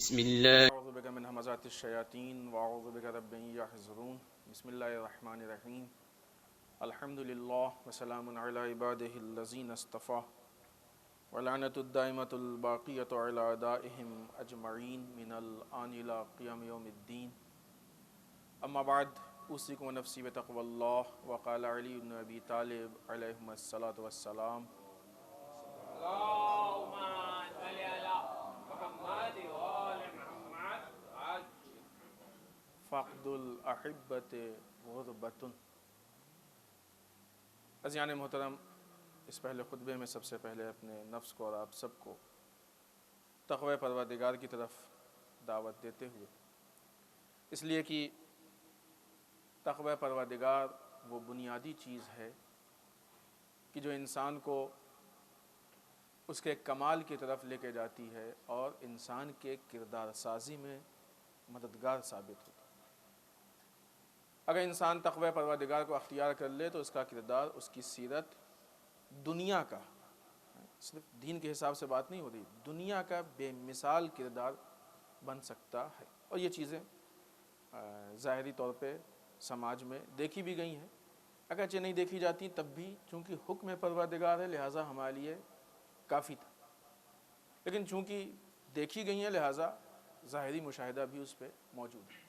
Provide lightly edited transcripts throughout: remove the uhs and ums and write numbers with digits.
بسم الله. اعوذ بک من همزات الشیاطین واعوذ بک رب ان یحضرون. بسم اللہ الرحمن الرحیم. الحمد للہ وسلام علی عباده الذین اصطفى ولعنۃ الدائمۃ الباقیۃ علی اعدائهم اجمعین من الآن الی قیام یوم الدین. اما بعد اوصیکم ونفسی بتقوی اللہ. وقال علی بن ابی طالب علیہ الصلاۃ والسلام: فقد الاحبۃ غربۃ. عزیزان محترم، اس پہلے خطبے میں سب سے پہلے اپنے نفس کو اور آپ سب کو تقوی پروردگار کی طرف دعوت دیتے ہوئے، اس لیے کہ تقوی پروردگار وہ بنیادی چیز ہے کہ جو انسان کو اس کے کمال کی طرف لے کے جاتی ہے اور انسان کے کردار سازی میں مددگار ثابت ہوتی ہے. اگر انسان تقوی پروردگار کو اختیار کر لے تو اس کا کردار، اس کی سیرت دنیا کا، صرف دین کے حساب سے بات نہیں ہو رہی، دنیا کا بے مثال کردار بن سکتا ہے. اور یہ چیزیں ظاہری طور پہ سماج میں دیکھی بھی گئی ہیں. اگرچہ نہیں دیکھی جاتی تب بھی چونکہ حکم پروردگار ہے لہٰذا ہمارے لیے کافی تھا، لیکن چونکہ دیکھی گئی ہیں لہٰذا ظاہری مشاہدہ بھی اس پہ موجود ہے.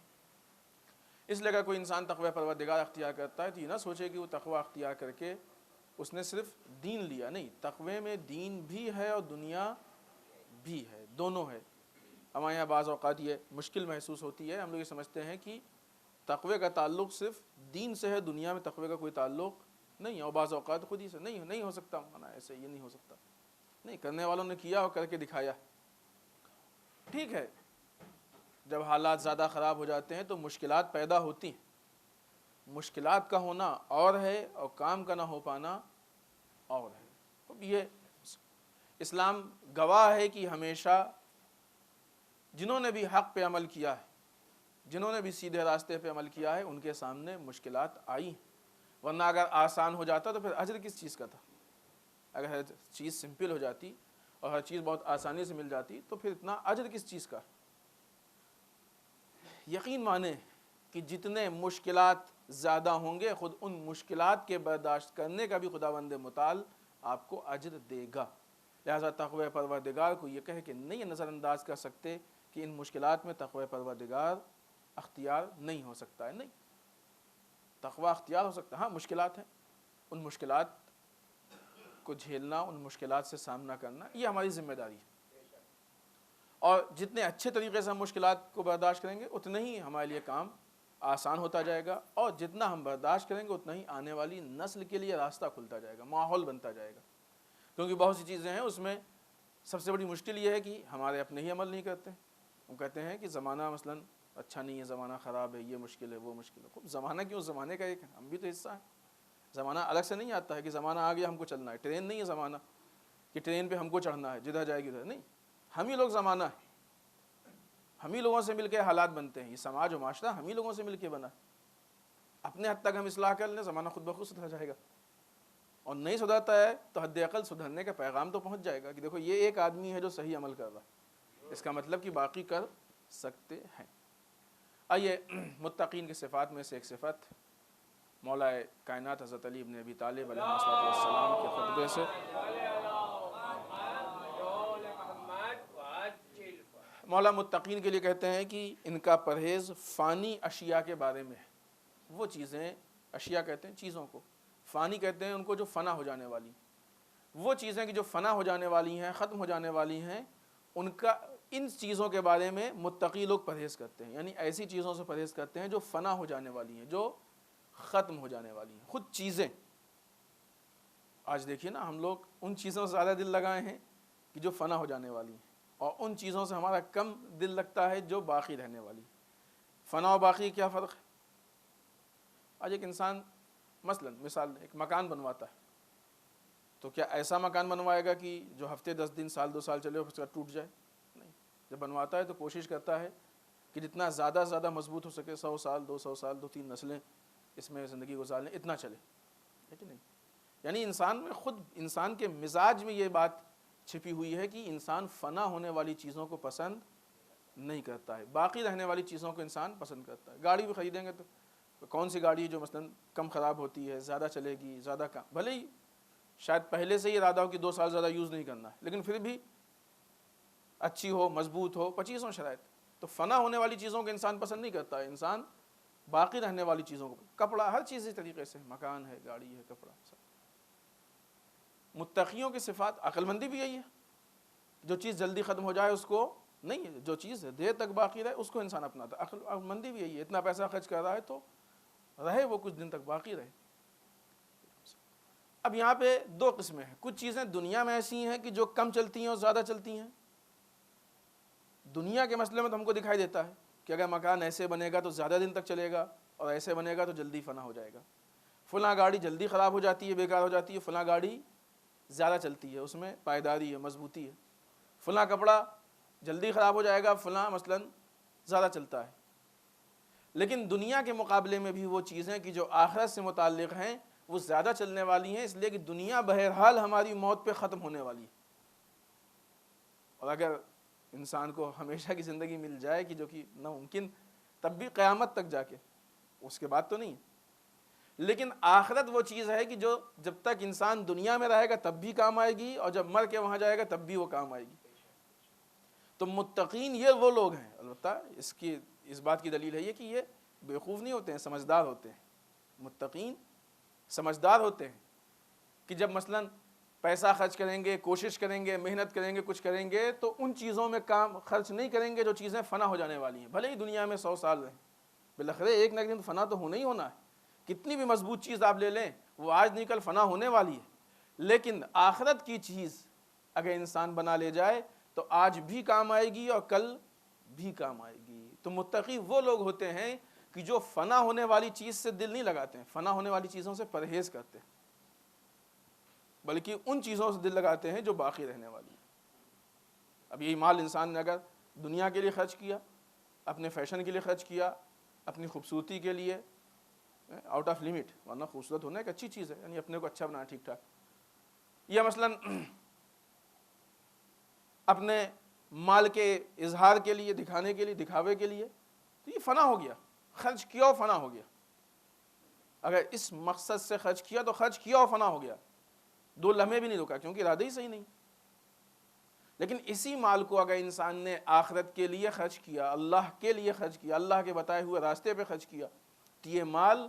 اس لیے اگر کوئی انسان تقوی پروردگار اختیار کرتا ہے تو یہ نہ سوچے کہ وہ تقوی اختیار کر کے اس نے صرف دین لیا. نہیں، تقوی میں دین بھی ہے اور دنیا بھی ہے، دونوں ہے. ہمارے یہاں بعض اوقات یہ مشکل محسوس ہوتی ہے، ہم لوگ یہ سمجھتے ہیں کہ تقوی کا تعلق صرف دین سے ہے، دنیا میں تقوی کا کوئی تعلق نہیں ہے. اور بعض اوقات خود ہی سے نہیں ہو سکتا، مانا ایسے یہ نہیں ہو سکتا. نہیں، کرنے والوں نے کیا اور کر کے دکھایا. ٹھیک ہے، جب حالات زیادہ خراب ہو جاتے ہیں تو مشکلات پیدا ہوتی ہیں. مشکلات کا ہونا اور ہے اور کام کا نہ ہو پانا اور ہے. اب یہ اسلام گواہ ہے کہ ہمیشہ جنہوں نے بھی حق پہ عمل کیا ہے، جنہوں نے بھی سیدھے راستے پہ عمل کیا ہے، ان کے سامنے مشکلات آئی ہیں. ورنہ اگر آسان ہو جاتا تو پھر اجر کس چیز کا تھا؟ اگر ہر چیز سمپل ہو جاتی اور ہر چیز بہت آسانی سے مل جاتی تو پھر اتنا اجر کس چیز کا؟ یقین مانیں کہ جتنے مشکلات زیادہ ہوں گے خود ان مشکلات کے برداشت کرنے کا بھی خداوند متعال آپ کو اجر دے گا. لہذا تقوی پروردگار کو یہ کہے کہ نہیں نظر انداز کر سکتے کہ ان مشکلات میں تقوی پروردگار اختیار نہیں ہو سکتا ہے. نہیں، تقوی اختیار ہو سکتا ہے. ہاں، مشکلات ہیں، ان مشکلات کو جھیلنا، ان مشکلات سے سامنا کرنا یہ ہماری ذمہ داری ہے. اور جتنے اچھے طریقے سے ہم مشکلات کو برداشت کریں گے اتنا ہی ہمارے لیے کام آسان ہوتا جائے گا، اور جتنا ہم برداشت کریں گے اتنا ہی آنے والی نسل کے لیے راستہ کھلتا جائے گا، ماحول بنتا جائے گا. کیونکہ بہت سی چیزیں ہیں اس میں سب سے بڑی مشکل یہ ہے کہ ہمارے اپنے ہی عمل نہیں کرتے. وہ کہتے ہیں کہ زمانہ مثلا اچھا نہیں ہے، زمانہ خراب ہے، یہ مشکل ہے، وہ مشکل ہے. خوب زمانہ کیوں؟ زمانے کا ایک ہم بھی تو حصہ ہیں. زمانہ الگ سے نہیں آتا ہے کہ زمانہ آ گیا ہم کو چلنا ہے. ٹرین نہیں ہے زمانہ کہ ٹرین پہ ہم کو چڑھنا ہے، جدھر جائے گی ادھر. نہیں، ہم ہی لوگ زمانہ ہے. ہم ہی لوگوں سے مل کے حالات بنتے ہیں. یہ سماج و معاشرہ ہم ہی لوگوں سے مل کے بنا. اپنے حد تک ہم اصلاح کر لیں، زمانہ خود بخود سدھر جائے گا. اور نہیں سدھرتا ہے تو حد اقل سدھرنے کا پیغام تو پہنچ جائے گا کہ دیکھو یہ ایک آدمی ہے جو صحیح عمل کر رہا ہے، اس کا مطلب کہ باقی کر سکتے ہیں. آئیے متقین کی صفات میں سے ایک صفت مولا کائنات حضرت علی ابن ابی طالب علیہ السلام کے خطبے سے مولا متقین کے لیے کہتے ہیں کہ ان کا پرہیز فانی اشیاء کے بارے میں ہے. وہ چیزیں، اشیاء کہتے ہیں چیزوں کو، فانی کہتے ہیں ان کو جو فنا ہو جانے والی. وہ چیزیں کہ جو فنا ہو جانے والی ہیں، ختم ہو جانے والی ہیں، ان چیزوں کے بارے میں متقی لوگ پرہیز کرتے ہیں. یعنی ایسی چیزوں سے پرہیز کرتے ہیں جو فنا ہو جانے والی ہیں، جو ختم ہو جانے والی ہیں. خود چیزیں آج دیکھیے نا، ہم لوگ ان چیزوں سے زیادہ دل لگائے ہیں کہ جو فنا ہو جانے والی ہیں، اور ان چیزوں سے ہمارا کم دل لگتا ہے جو باقی رہنے والی. فنا و باقی کیا فرق ہے؟ آج ایک انسان مثال ایک مکان بنواتا ہے تو کیا ایسا مکان بنوائے گا کہ جو ہفتے 10 دن، سال 2 سال چلے اور اس کا ٹوٹ جائے؟ نہیں. جب بنواتا ہے تو کوشش کرتا ہے کہ جتنا زیادہ زیادہ مضبوط ہو سکے، 100 سال، 200 سال، 2-3 نسلیں اس میں زندگی گزار لیں، اتنا چلے. لیکن نہیں، یعنی انسان میں خود، انسان کے مزاج میں یہ بات چھپی ہوئی ہے کہ انسان فنا ہونے والی چیزوں کو پسند نہیں کرتا ہے، باقی رہنے والی چیزوں کو انسان پسند کرتا ہے۔ گاڑی بھی خریدیں گے تو کون سی گاڑی جو مثلا کم خراب ہوتی ہے، زیادہ چلے گی، زیادہ کم، بھلے ہی شاید پہلے سے ہی ارادہ ہو کہ 2 سال زیادہ یوز نہیں کرنا ہے، لیکن پھر بھی اچھی ہو، مضبوط ہو، 25 شرائط۔ تو فنا ہونے والی چیزوں کو انسان پسند نہیں کرتا ہے، انسان باقی رہنے والی چیزوں کو، کپڑا، ہر چیز اس طریقے سے، مکان ہے، گاڑی ہے، کپڑا سب۔ متقیوں کی صفات، عقل مندی بھی یہی ہے، جو چیز جلدی ختم ہو جائے اس کو نہیں ہے، جو چیز دیر تک باقی رہے اس کو انسان اپناتا ہے۔ عقل مندی بھی یہی ہے، اتنا پیسہ خرچ کر رہا ہے تو رہے وہ کچھ دن تک باقی رہے۔ اب یہاں پہ 2 قسمیں ہیں، کچھ چیزیں دنیا میں ایسی ہیں کہ جو کم چلتی ہیں اور زیادہ چلتی ہیں۔ دنیا کے مسئلے میں تو ہم کو دکھائی دیتا ہے کہ اگر مکان ایسے بنے گا تو زیادہ دن تک چلے گا، اور ایسے بنے گا تو جلدی فنا ہو جائے گا۔ فلاں گاڑی جلدی خراب ہو جاتی ہے، بیکار ہو جاتی ہے، فلاں گاڑی زیادہ چلتی ہے، اس میں پائیداری ہے، مضبوطی ہے۔ فلاں کپڑا جلدی خراب ہو جائے گا، فلاں مثلاً زیادہ چلتا ہے۔ لیکن دنیا کے مقابلے میں بھی وہ چیزیں کہ جو آخرت سے متعلق ہیں وہ زیادہ چلنے والی ہیں، اس لیے کہ دنیا بہرحال ہماری موت پہ ختم ہونے والی ہے۔ اور اگر انسان کو ہمیشہ کی زندگی مل جائے کہ جو کہ ناممکن، تب بھی قیامت تک جا کے، اس کے بعد تو نہیں۔ لیکن آخرت وہ چیز ہے کہ جو جب تک انسان دنیا میں رہے گا تب بھی کام آئے گی، اور جب مر کے وہاں جائے گا تب بھی وہ کام آئے گی۔ تو متقین یہ وہ لوگ ہیں، البتہ اس بات کی دلیل ہے یہ کہ یہ بیوقوف نہیں ہوتے ہیں، سمجھدار ہوتے ہیں۔ متقین سمجھدار ہوتے ہیں کہ جب مثلاً پیسہ خرچ کریں گے، کوشش کریں گے، محنت کریں گے، کچھ کریں گے تو ان چیزوں میں کام خرچ نہیں کریں گے جو چیزیں فنا ہو جانے والی ہیں، بھلے ہی دنیا میں 100 سال رہیں، بالاخرے ایک نہ ایک دن فنا تو ہونا ہی ہونا ہے۔ کتنی بھی مضبوط چیز آپ لے لیں وہ آج نہیں کل فنا ہونے والی ہے، لیکن آخرت کی چیز اگر انسان بنا لے جائے تو آج بھی کام آئے گی اور کل بھی کام آئے گی۔ تو متقی وہ لوگ ہوتے ہیں کہ جو فنا ہونے والی چیز سے دل نہیں لگاتے ہیں، فنا ہونے والی چیزوں سے پرہیز کرتے ہیں، بلکہ ان چیزوں سے دل لگاتے ہیں جو باقی رہنے والی ہیں۔ اب یہی مال انسان نے اگر دنیا کے لیے خرچ کیا، اپنے فیشن کے لیے خرچ کیا، اپنی خوبصورتی کے لیے، آؤٹ آف لیمٹ، ورنہ خوبصورت ہونا ایک اچھی چیز ہے، یعنی اپنے کو اچھا بنانا ٹھیک ٹھاک، یا مثلاً اپنے مال کے اظہار کے لیے، دکھانے کے لیے، دکھاوے کے لیے، تو یہ فنا ہو گیا، خرچ کیا اور فنا ہو گیا۔ اگر اس مقصد سے خرچ کیا تو خرچ کیا اور فنا ہو گیا، 2 لمحے بھی نہیں رکا، کیونکہ ارادہ ہی صحیح نہیں۔ لیکن اسی مال کو اگر انسان نے آخرت کے لیے خرچ کیا، اللہ کے لیے خرچ کیا، اللہ کے بتائے ہوئے راستے پہ خرچ کیا، تو یہ مال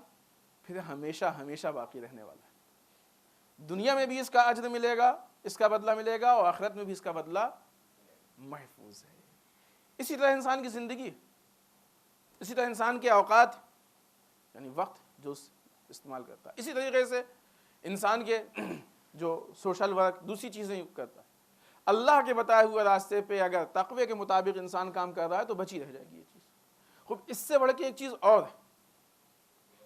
پھر ہمیشہ ہمیشہ باقی رہنے والا ہے۔ دنیا میں بھی اس کا اجر ملے گا، اس کا بدلہ ملے گا، اور آخرت میں بھی اس کا بدلہ محفوظ ہے۔ اسی طرح انسان کی زندگی، اسی طرح انسان کے اوقات، یعنی وقت جو استعمال کرتا ہے، اسی طریقے سے انسان کے جو سوشل ورک، دوسری چیزیں کرتا ہے، اللہ کے بتائے ہوئے راستے پہ اگر تقوی کے مطابق انسان کام کر رہا ہے تو بچی رہ جائے گی یہ چیز۔ خوب اس سے بڑھ کے ایک چیز اور ہے،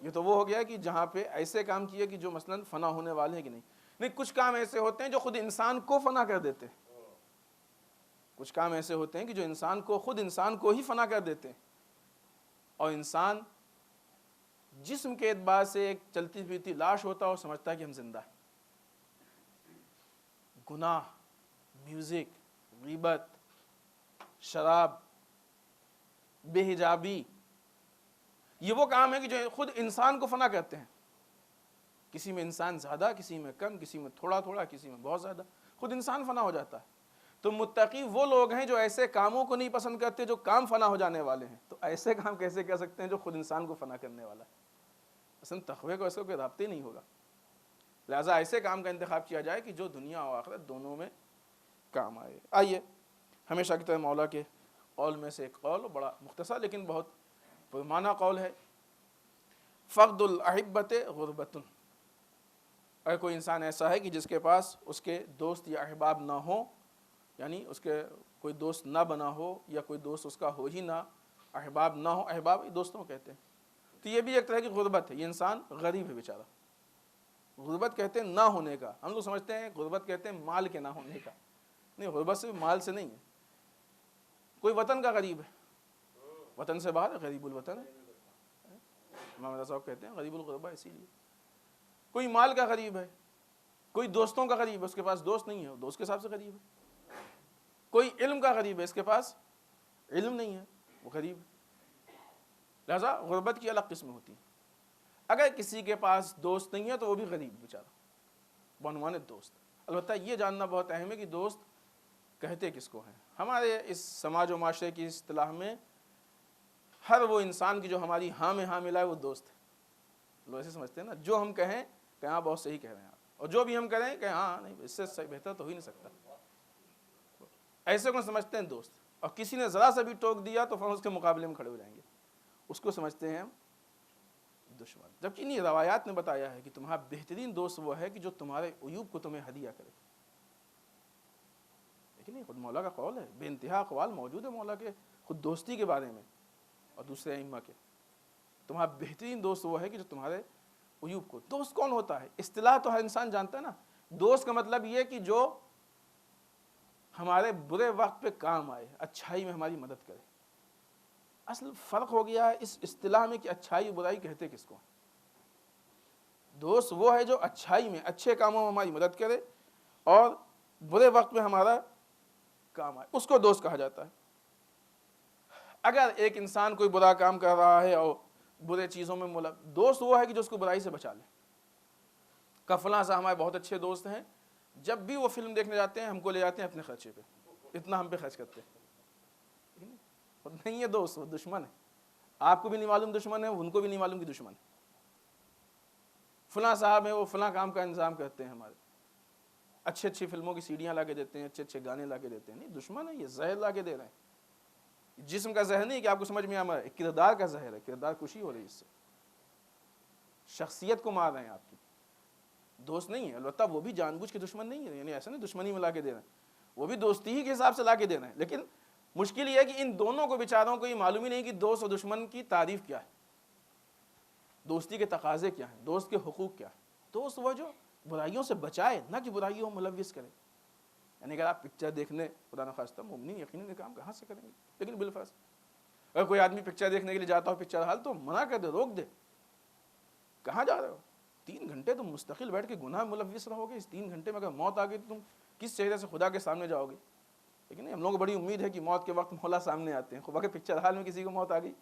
یہ تو وہ ہو گیا کہ جہاں پہ ایسے کام کیے کہ جو مثلاً فنا ہونے والے ہیں کہ نہیں، کچھ کام ایسے ہوتے ہیں جو خود انسان کو فنا کر دیتے ہیں، کچھ کام ایسے ہوتے ہیں کہ جو انسان کو، خود انسان کو ہی فنا کر دیتے ہیں، اور انسان جسم کے اعتبار سے ایک چلتی پھرتی لاش ہوتا ہے اور سمجھتا ہے کہ ہم زندہ ہیں۔ گناہ، میوزک، غیبت، شراب، بے حجابی، یہ وہ کام ہے کہ جو خود انسان کو فنا کرتے ہیں۔ کسی میں انسان زیادہ، کسی میں کم، کسی میں تھوڑا تھوڑا، کسی میں بہت زیادہ، خود انسان فنا ہو جاتا ہے۔ تو متقی وہ لوگ ہیں جو ایسے کاموں کو نہیں پسند کرتے جو کام فنا ہو جانے والے ہیں۔ تو ایسے کام کیسے کر سکتے ہیں جو خود انسان کو فنا کرنے والا ہے؟ اصل تقوی کو ایسا کوئی رابطہ ہی نہیں ہوگا، لہٰذا ایسے کام کا انتخاب کیا جائے کہ جو دنیا اور آخرت دونوں میں کام آئے۔ آئیے ہمیشہ کی طرح مولا کے قول میں سے ایک قول، بڑا مختصر لیکن بہت پرمعنی قول ہے، فقد الاحبۃ غربۃ۔ اگر کوئی انسان ایسا ہے کہ جس کے پاس اس کے دوست یا احباب نہ ہوں، یعنی اس کے کوئی دوست نہ بنا ہو یا کوئی دوست اس کا ہو ہی نہ، احباب نہ ہو، احباب دوستوں کہتے ہیں، تو یہ بھی ایک طرح کی غربت ہے، یہ انسان غریب ہے بیچارہ۔ غربت کہتے ہیں نہ ہونے کا، ہم لوگ سمجھتے ہیں غربت کہتے ہیں مال کے نہ ہونے کا، نہیں، غربت سے مال سے نہیں ہے۔ کوئی وطن کا غریب ہے، وطن سے باہر غریب الوطن ہے، امام رضا صاحب کہتے ہیں غریب الغربا اسی لیے۔ کوئی مال کا غریب ہے، کوئی دوستوں کا غریب ہے، اس کے پاس دوست نہیں ہے، دوست کے حساب سے غریب ہے۔ کوئی علم کا غریب ہے، اس کے پاس علم نہیں ہے وہ غریب ہے۔ لہذا غربت کی الگ قسم ہوتی ہے۔ اگر کسی کے پاس دوست نہیں ہے تو وہ بھی غریب بیچارہ، بعنوان دوست۔ البتہ یہ جاننا بہت اہم ہے کہ دوست کہتے کس کو ہیں۔ ہمارے اس سماج و معاشرے کی اصطلاح میں ہر وہ انسان کی جو ہماری ہاں میں ہاں ملا ہے وہ دوست ہے۔ لوگ ایسے سمجھتے ہیں نا، جو ہم کہیں کہ ہاں بہت صحیح کہہ رہے ہیں آپ، اور جو بھی ہم کریں کہ ہاں نہیں اس سے صحیح بہتر تو ہو ہی نہیں سکتا، ایسے کو سمجھتے ہیں دوست۔ اور کسی نے ذرا سا بھی ٹوک دیا تو فوراً اس کے مقابلے میں کھڑے ہو جائیں گے، اس کو سمجھتے ہیں ہم دشمن۔ جبکہ انہیں روایات نے بتایا ہے کہ تمہارا بہترین دوست وہ ہے کہ جو تمہارے عیوب کو تمہیں ہدیہ کرے۔ لیکن یہ خود مولا کا قول ہے، بے انتہا اقوال موجود ہے مولا کے خود دوستی کے بارے میں اور دوسرے ائمہ کے۔ تمہارا بہترین دوست وہ ہے کہ جو تمہارے عیوب کو۔ دوست کون ہوتا ہے؟ اصطلاح تو ہر انسان جانتا ہے نا، دوست کا مطلب یہ کہ جو ہمارے برے وقت پہ کام آئے، اچھائی میں ہماری مدد کرے۔ اصل فرق ہو گیا ہے اس اصطلاح میں کہ اچھائی برائی کہتے کس کو ہیں۔ دوست وہ ہے جو اچھائی میں، اچھے کاموں میں ہماری مدد کرے اور برے وقت میں ہمارا کام آئے، اس کو دوست کہا جاتا ہے۔ اگر ایک انسان کوئی برا کام کر رہا ہے اور برے چیزوں میں دوست وہ ہے کہ جو اس کو برائی سے بچا لے۔ فلاں صاحب ہمارے بہت اچھے دوست ہیں، جب بھی وہ فلم دیکھنے جاتے ہیں ہم کو لے جاتے ہیں اپنے خرچے پہ، اتنا ہم پہ خرچ کرتے ہیں۔ نہیں ہے دوست، وہ دشمن ہے۔ آپ کو بھی نہیں معلوم دشمن ہے، ان کو بھی نہیں معلوم کہ دشمن ہے۔ فلاں صاحب ہیں، وہ فلاں کام کا انتظام کرتے ہیں، ہمارے اچھی اچھی فلموں کی سیڈیاں لا کے دیتے ہیں، اچھے اچھے گانے لا کے دیتے ہیں۔ نہیں، دشمن ہے، یہ زہر لا کے دے رہے ہیں۔ جسم کا زہر نہیں کہ آپ کو سمجھ میں آ، کردار کا زہر ہے، کردار کشی ہو رہی ہے اس سے، شخصیت کو مار رہے ہیں آپ کی۔ دوست نہیں ہے، البتہ وہ بھی جان بوجھ کے دشمن نہیں ہے، یعنی ایسا نہیں دشمنی میں لا کے دے رہے ہیں، وہ بھی دوستی ہی کے حساب سے لا کے دے رہے ہیں۔ لیکن مشکل یہ ہے کہ ان دونوں کو بیچاروں کو یہ معلوم ہی نہیں کہ دوست اور دشمن کی تعریف کیا ہے، دوستی کے تقاضے کیا ہیں، دوست کے حقوق کیا ہیں۔ دوست وہ جو برائیوں سے بچائے، نہ کہ برائیوں میں ملوث کرے۔ یعنی اگر آپ پکچر دیکھنے، خدا نخواستہ مومنین یقیناً یہ کام کہاں سے کریں گے، لیکن بالفرض اگر کوئی آدمی پکچر دیکھنے کے لیے جاتا ہو پکچر ہال، تو منع کر دے، روک دے، کہاں جا رہے ہو؟ 3 گھنٹے تم مستقل بیٹھ کے گناہ ملوث رہو گے، اس 3 گھنٹے میں اگر موت آ گئی تو تم کس چہرے سے خدا کے سامنے جاؤ گے؟ لیکن نہیں، ہم لوگوں کو بڑی امید ہے کہ موت کے وقت مولا سامنے آتے ہیں۔ خدا کے پکچر ہال میں کسی کو موت آ گئی،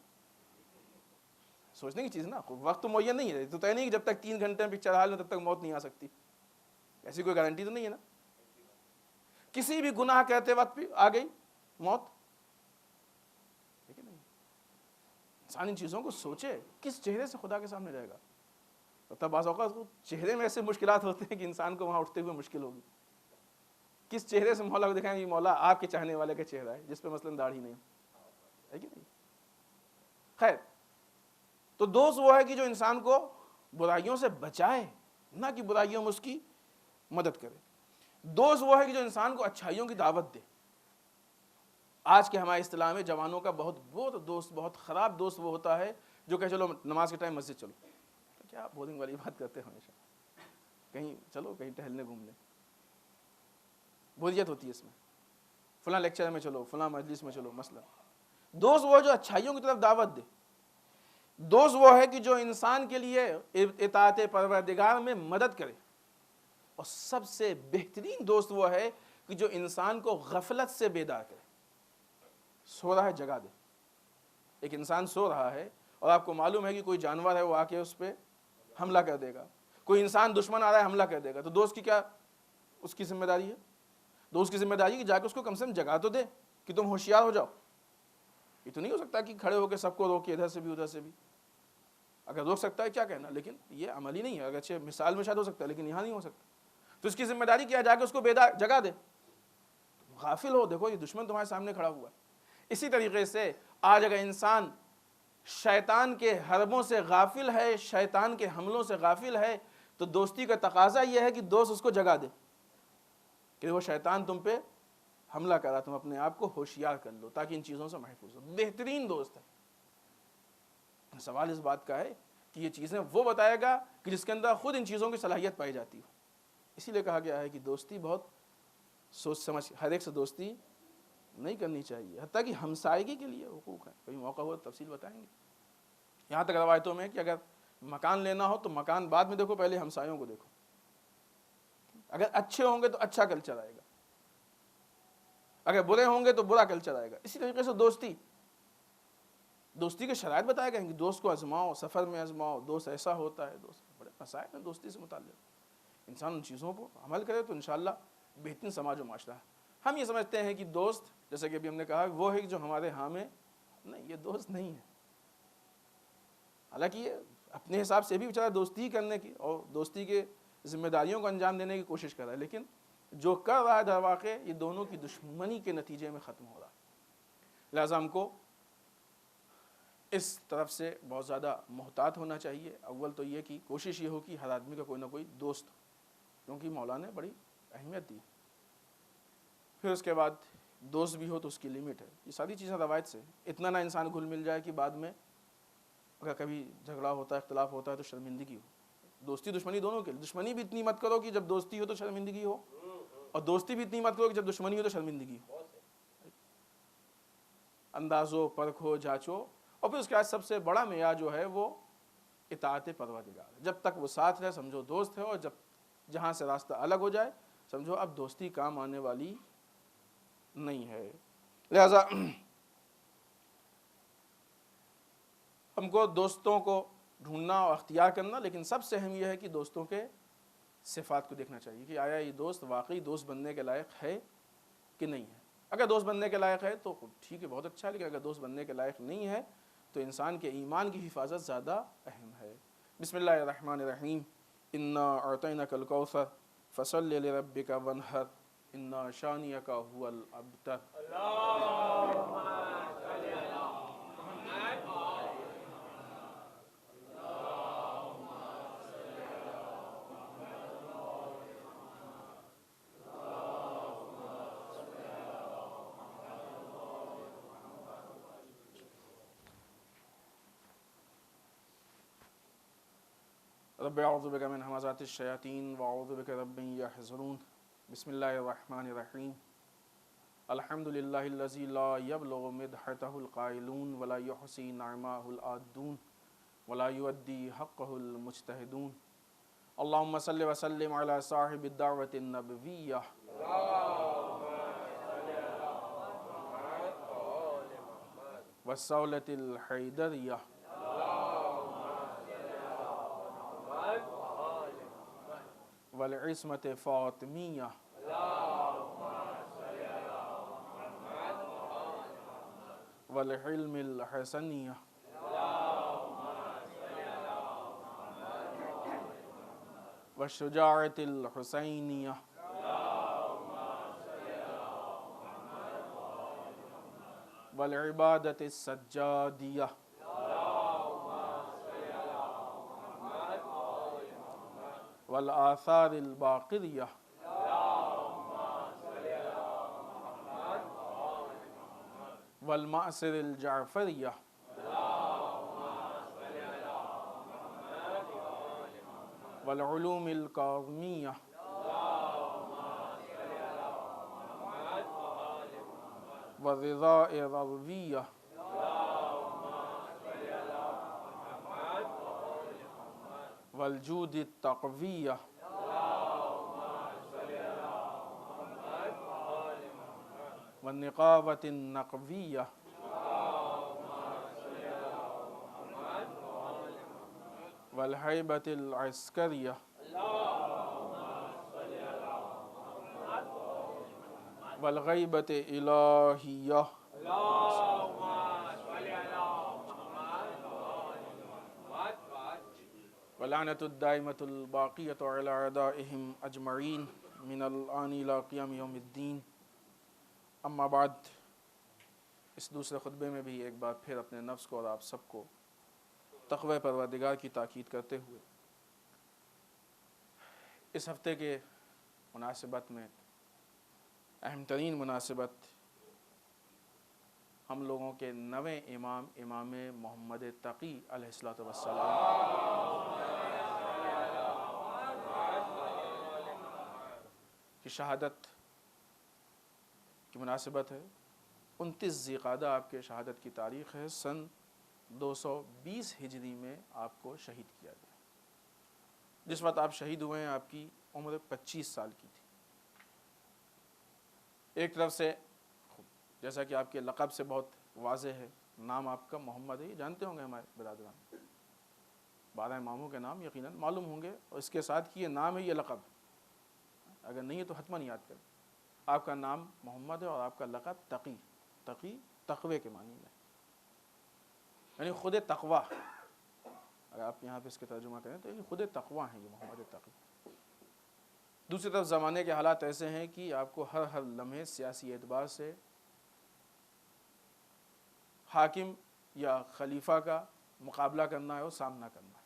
سوچنے کی چیز نا، وقت تو معین نہیں ہے، تو طے نہیں کہ جب تک 3 گھنٹے میں پکچر ہال میں تب تک موت نہیں آ سکتی، ایسی کوئی گارنٹی تو نہیں ہے نا۔ کسی بھی گناہ کرتے وقت بھی آ گئی موت، لیکن نہیں، انسان ان چیزوں کو سوچے، کس چہرے سے خدا کے سامنے جائے گا۔ تب بعض اوقات چہرے میں ایسے مشکلات ہوتے ہیں کہ انسان کو وہاں اٹھتے ہوئے مشکل ہوگی، کس چہرے سے مولا کو دکھائیں گے؟ مولا آپ کے چاہنے والے کا چہرہ ہے جس پہ مثلاً داڑھی نہیں ہے کہ نہیں۔ خیر، تو دوست وہ ہے کہ جو انسان کو برائیوں سے بچائے، نہ کہ برائیوں میں اس کی مدد کرے۔ دوست وہ ہے کہ جو انسان کو اچھائیوں کی دعوت دے۔ آج کے ہمارے اصطلاح میں جوانوں کا بہت دوست، بہت خراب دوست وہ ہوتا ہے جو کہ چلو نماز کے ٹائم مسجد چلو، کیا بورنگ والی بات کرتے ہیں ہمیشہ، کہیں چلو کہیں ٹہلنے گھوم لیں، بوریت ہوتی ہے اس میں، فلاں لیکچر میں چلو، فلاں مجلس میں چلو۔ مثلا دوست وہ جو اچھائیوں کی طرف دعوت دے۔ دوست وہ ہے کہ جو انسان کے لیے اطاعت پروردگار میں مدد کرے۔ اور سب سے بہترین دوست وہ ہے کہ جو انسان کو غفلت سے بیدار کرے۔ سو رہا ہے جگا دے۔ ایک انسان سو رہا ہے اور آپ کو معلوم ہے کہ کوئی جانور ہے وہ آ کے اس پہ حملہ کر دے گا، کوئی انسان دشمن آ رہا ہے حملہ کر دے گا، تو دوست کی کیا اس کی ذمہ داری ہے؟ دوست کی ذمہ داری ہے کہ جا کے اس کو کم سے کم جگا تو دے کہ تم ہوشیار ہو جاؤ۔ یہ تو نہیں ہو سکتا کہ کھڑے ہو کے سب کو روکے، ادھر سے بھی ادھر سے بھی۔ اگر روک سکتا ہے کیا کہنا، لیکن یہ عملی نہیں ہے۔ اگرچہ مثال میں شاید ہو سکتا ہے لیکن یہاں نہیں ہو سکتا۔ تو اس کی ذمہ داری کیا ہے؟ جا کے اس کو بیدار جگا دے۔ غافل ہو، دیکھو یہ دشمن تمہارے سامنے کھڑا ہوا ہے۔ اسی طریقے سے آج اگر انسان شیطان کے حربوں سے غافل ہے، شیطان کے حملوں سے غافل ہے، تو دوستی کا تقاضا یہ ہے کہ دوست اس کو جگا دے کہ وہ شیطان تم پہ حملہ کرا، تم اپنے آپ کو ہوشیار کر لو تاکہ ان چیزوں سے محفوظ ہو۔ بہترین دوست ہے۔ سوال اس بات کا ہے کہ یہ چیزیں وہ بتائے گا کہ جس کے اندر خود ان چیزوں کی صلاحیت پائی جاتی ہو۔ اسی لیے کہا گیا ہے کہ دوستی بہت سوچ سمجھ، ہر ایک سے دوستی نہیں کرنی چاہیے، حتیٰ کہ ہمسائیگی کے لیے حقوق ہیں، کبھی موقع ہو تو تفصیل بتائیں گے۔ یہاں تک روایتوں میں کہ اگر مکان لینا ہو تو مکان بعد میں دیکھو، پہلے ہمسایوں کو دیکھو۔ اگر اچھے ہوں گے تو اچھا کلچر آئے گا۔ اگر برے ہوں گے تو برا کلچر آئے گا. اسی طریقے سے دوستی کے شرائط بتائے گئے ہیں کہ دوست کو آزماؤ، سفر میں آزماؤ، دوست ایسا ہوتا ہے. دوست بڑے مسائل ہیں دوستی سے متعلق. انسان ان چیزوں کو عمل کرے تو انشاءاللہ بہترین سماج و معاشرہ ہے. ہم یہ سمجھتے ہیں کہ دوست، جیسے کہ ابھی ہم نے کہا، وہ ہے جو ہمارے ہاں میں، نہیں، یہ دوست نہیں ہے. حالانکہ یہ اپنے حساب سے بھی بیچارہ دوستی کرنے کی اور دوستی کے ذمہ داریوں کو انجام دینے کی کوشش کر رہا ہے، لیکن جو کر رہا ہے در واقع یہ دونوں کی دشمنی کے نتیجے میں ختم ہو رہا ہے. لہٰذا ہم کو اس طرف سے بہت زیادہ محتاط ہونا چاہیے. اول تو یہ کہ کوشش یہ ہو کہ ہر آدمی کا کوئی نہ کوئی دوست ہو، کیونکہ مولا نے بڑی اہمیت دی. پھر اس کے بعد دوست بھی ہو تو اس کی لمٹ ہے. یہ ساری چیزیں روایت سے. اتنا نہ انسان گھل مل جائے کہ بعد میں اگر کبھی جھگڑا ہوتا ہے، اختلاف ہوتا ہے تو شرمندگی ہو. دوستی دشمنی دونوں کے لیے. دشمنی بھی اتنی مت کرو کہ جب دوستی ہو تو شرمندگی ہو، اور دوستی بھی اتنی مت کرو کہ جب دشمنی ہو تو شرمندگی ہو. اندازو، پرکھو، جانچو. اور پھر اس کے بعد سب سے بڑا معیار جو ہے وہ اطاعت پروردگار. جب تک وہ ساتھ ہے سمجھو دوست ہے، اور جب جہاں سے راستہ الگ ہو جائے سمجھو اب دوستی کام آنے والی نہیں ہے. لہذا ہم کو دوستوں کو ڈھونڈنا اور اختیار کرنا، لیکن سب سے اہم یہ ہے کہ دوستوں کے صفات کو دیکھنا چاہیے کہ آیا یہ دوست واقعی دوست بننے کے لائق ہے کہ نہیں ہے. اگر دوست بننے کے لائق ہے تو ٹھیک ہے، بہت اچھا ہے. لیکن اگر دوست بننے کے لائق نہیں ہے تو انسان کے ایمان کی حفاظت زیادہ اہم ہے. بسم اللہ الرحمن الرحیم. انا اعطیناک الکوثر فصل لربک وانحر ان شانئک هو الابتر. رب اعوذ بک من همزات الشیاطین واعوذ بک رب یحضرون. بسم اللہ الرحمن الرحیم. الحمد للہ الذی لا یبلغ مدحتہ القائلون ولا یحصی نعماہ العادون ولا یؤدی حقہ المجتہدون. اللہم صل وسلم علی صاحب الدعوۃ النبویہ والصولۃ الحیدریہ والعصمت فاطمیہ والحلم الحسنیہ والشجاعت الحسینیہ والعبادت السجادیہ والآثار الباقریہ والمعصر الجعفریہ والعلوم الکاظمیہ والرضاء الرویہ والجود التقویہ والنقابۃ النقویہ والہیبۃ العسکریہ والغیبۃ الہیہ ولعنۃ الدائمۃ الباقیۃ علی اعدائہم اجمعین من الآن الی قیام یوم الدین. اما بعد، اس دوسرے خطبے میں بھی ایک بار پھر اپنے نفس کو اور آپ سب کو تقوی پروردگار کی تاکید کرتے ہوئے اس ہفتے کے مناسبت میں اہم ترین مناسبت ہم لوگوں کے نویں امام محمد تقی علیہ الصلوۃ والسلام کی شہادت کی مناسبت ہے. 29 ذی القعدہ آپ کے شہادت کی تاریخ ہے. سن 220 ہجری میں آپ کو شہید کیا گیا. جس وقت آپ شہید ہوئے ہیں آپ کی عمر 25 سال کی تھی. ایک طرف سے جیسا کہ آپ کے لقب سے بہت واضح ہے، نام آپ کا محمد ہے، یہ جانتے ہوں گے ہمارے برادران، 12 اماموں کے نام یقیناً معلوم ہوں گے، اور اس کے ساتھ کہ یہ نام ہے، یہ لقب ہے، اگر نہیں ہے تو حتماً یاد کریں۔ آپ کا نام محمد ہے اور آپ کا لقب تقی، تقی تقوی کے معنی میں، یعنی خود تقوی، اگر آپ یہاں پہ اس کے ترجمہ کریں تو خود تقوی ہیں یہ محمد تقی۔ دوسری طرف زمانے کے حالات ایسے ہیں کہ آپ کو ہر لمحے سیاسی اعتبار سے حاکم یا خلیفہ کا مقابلہ کرنا ہے اور سامنا کرنا ہے،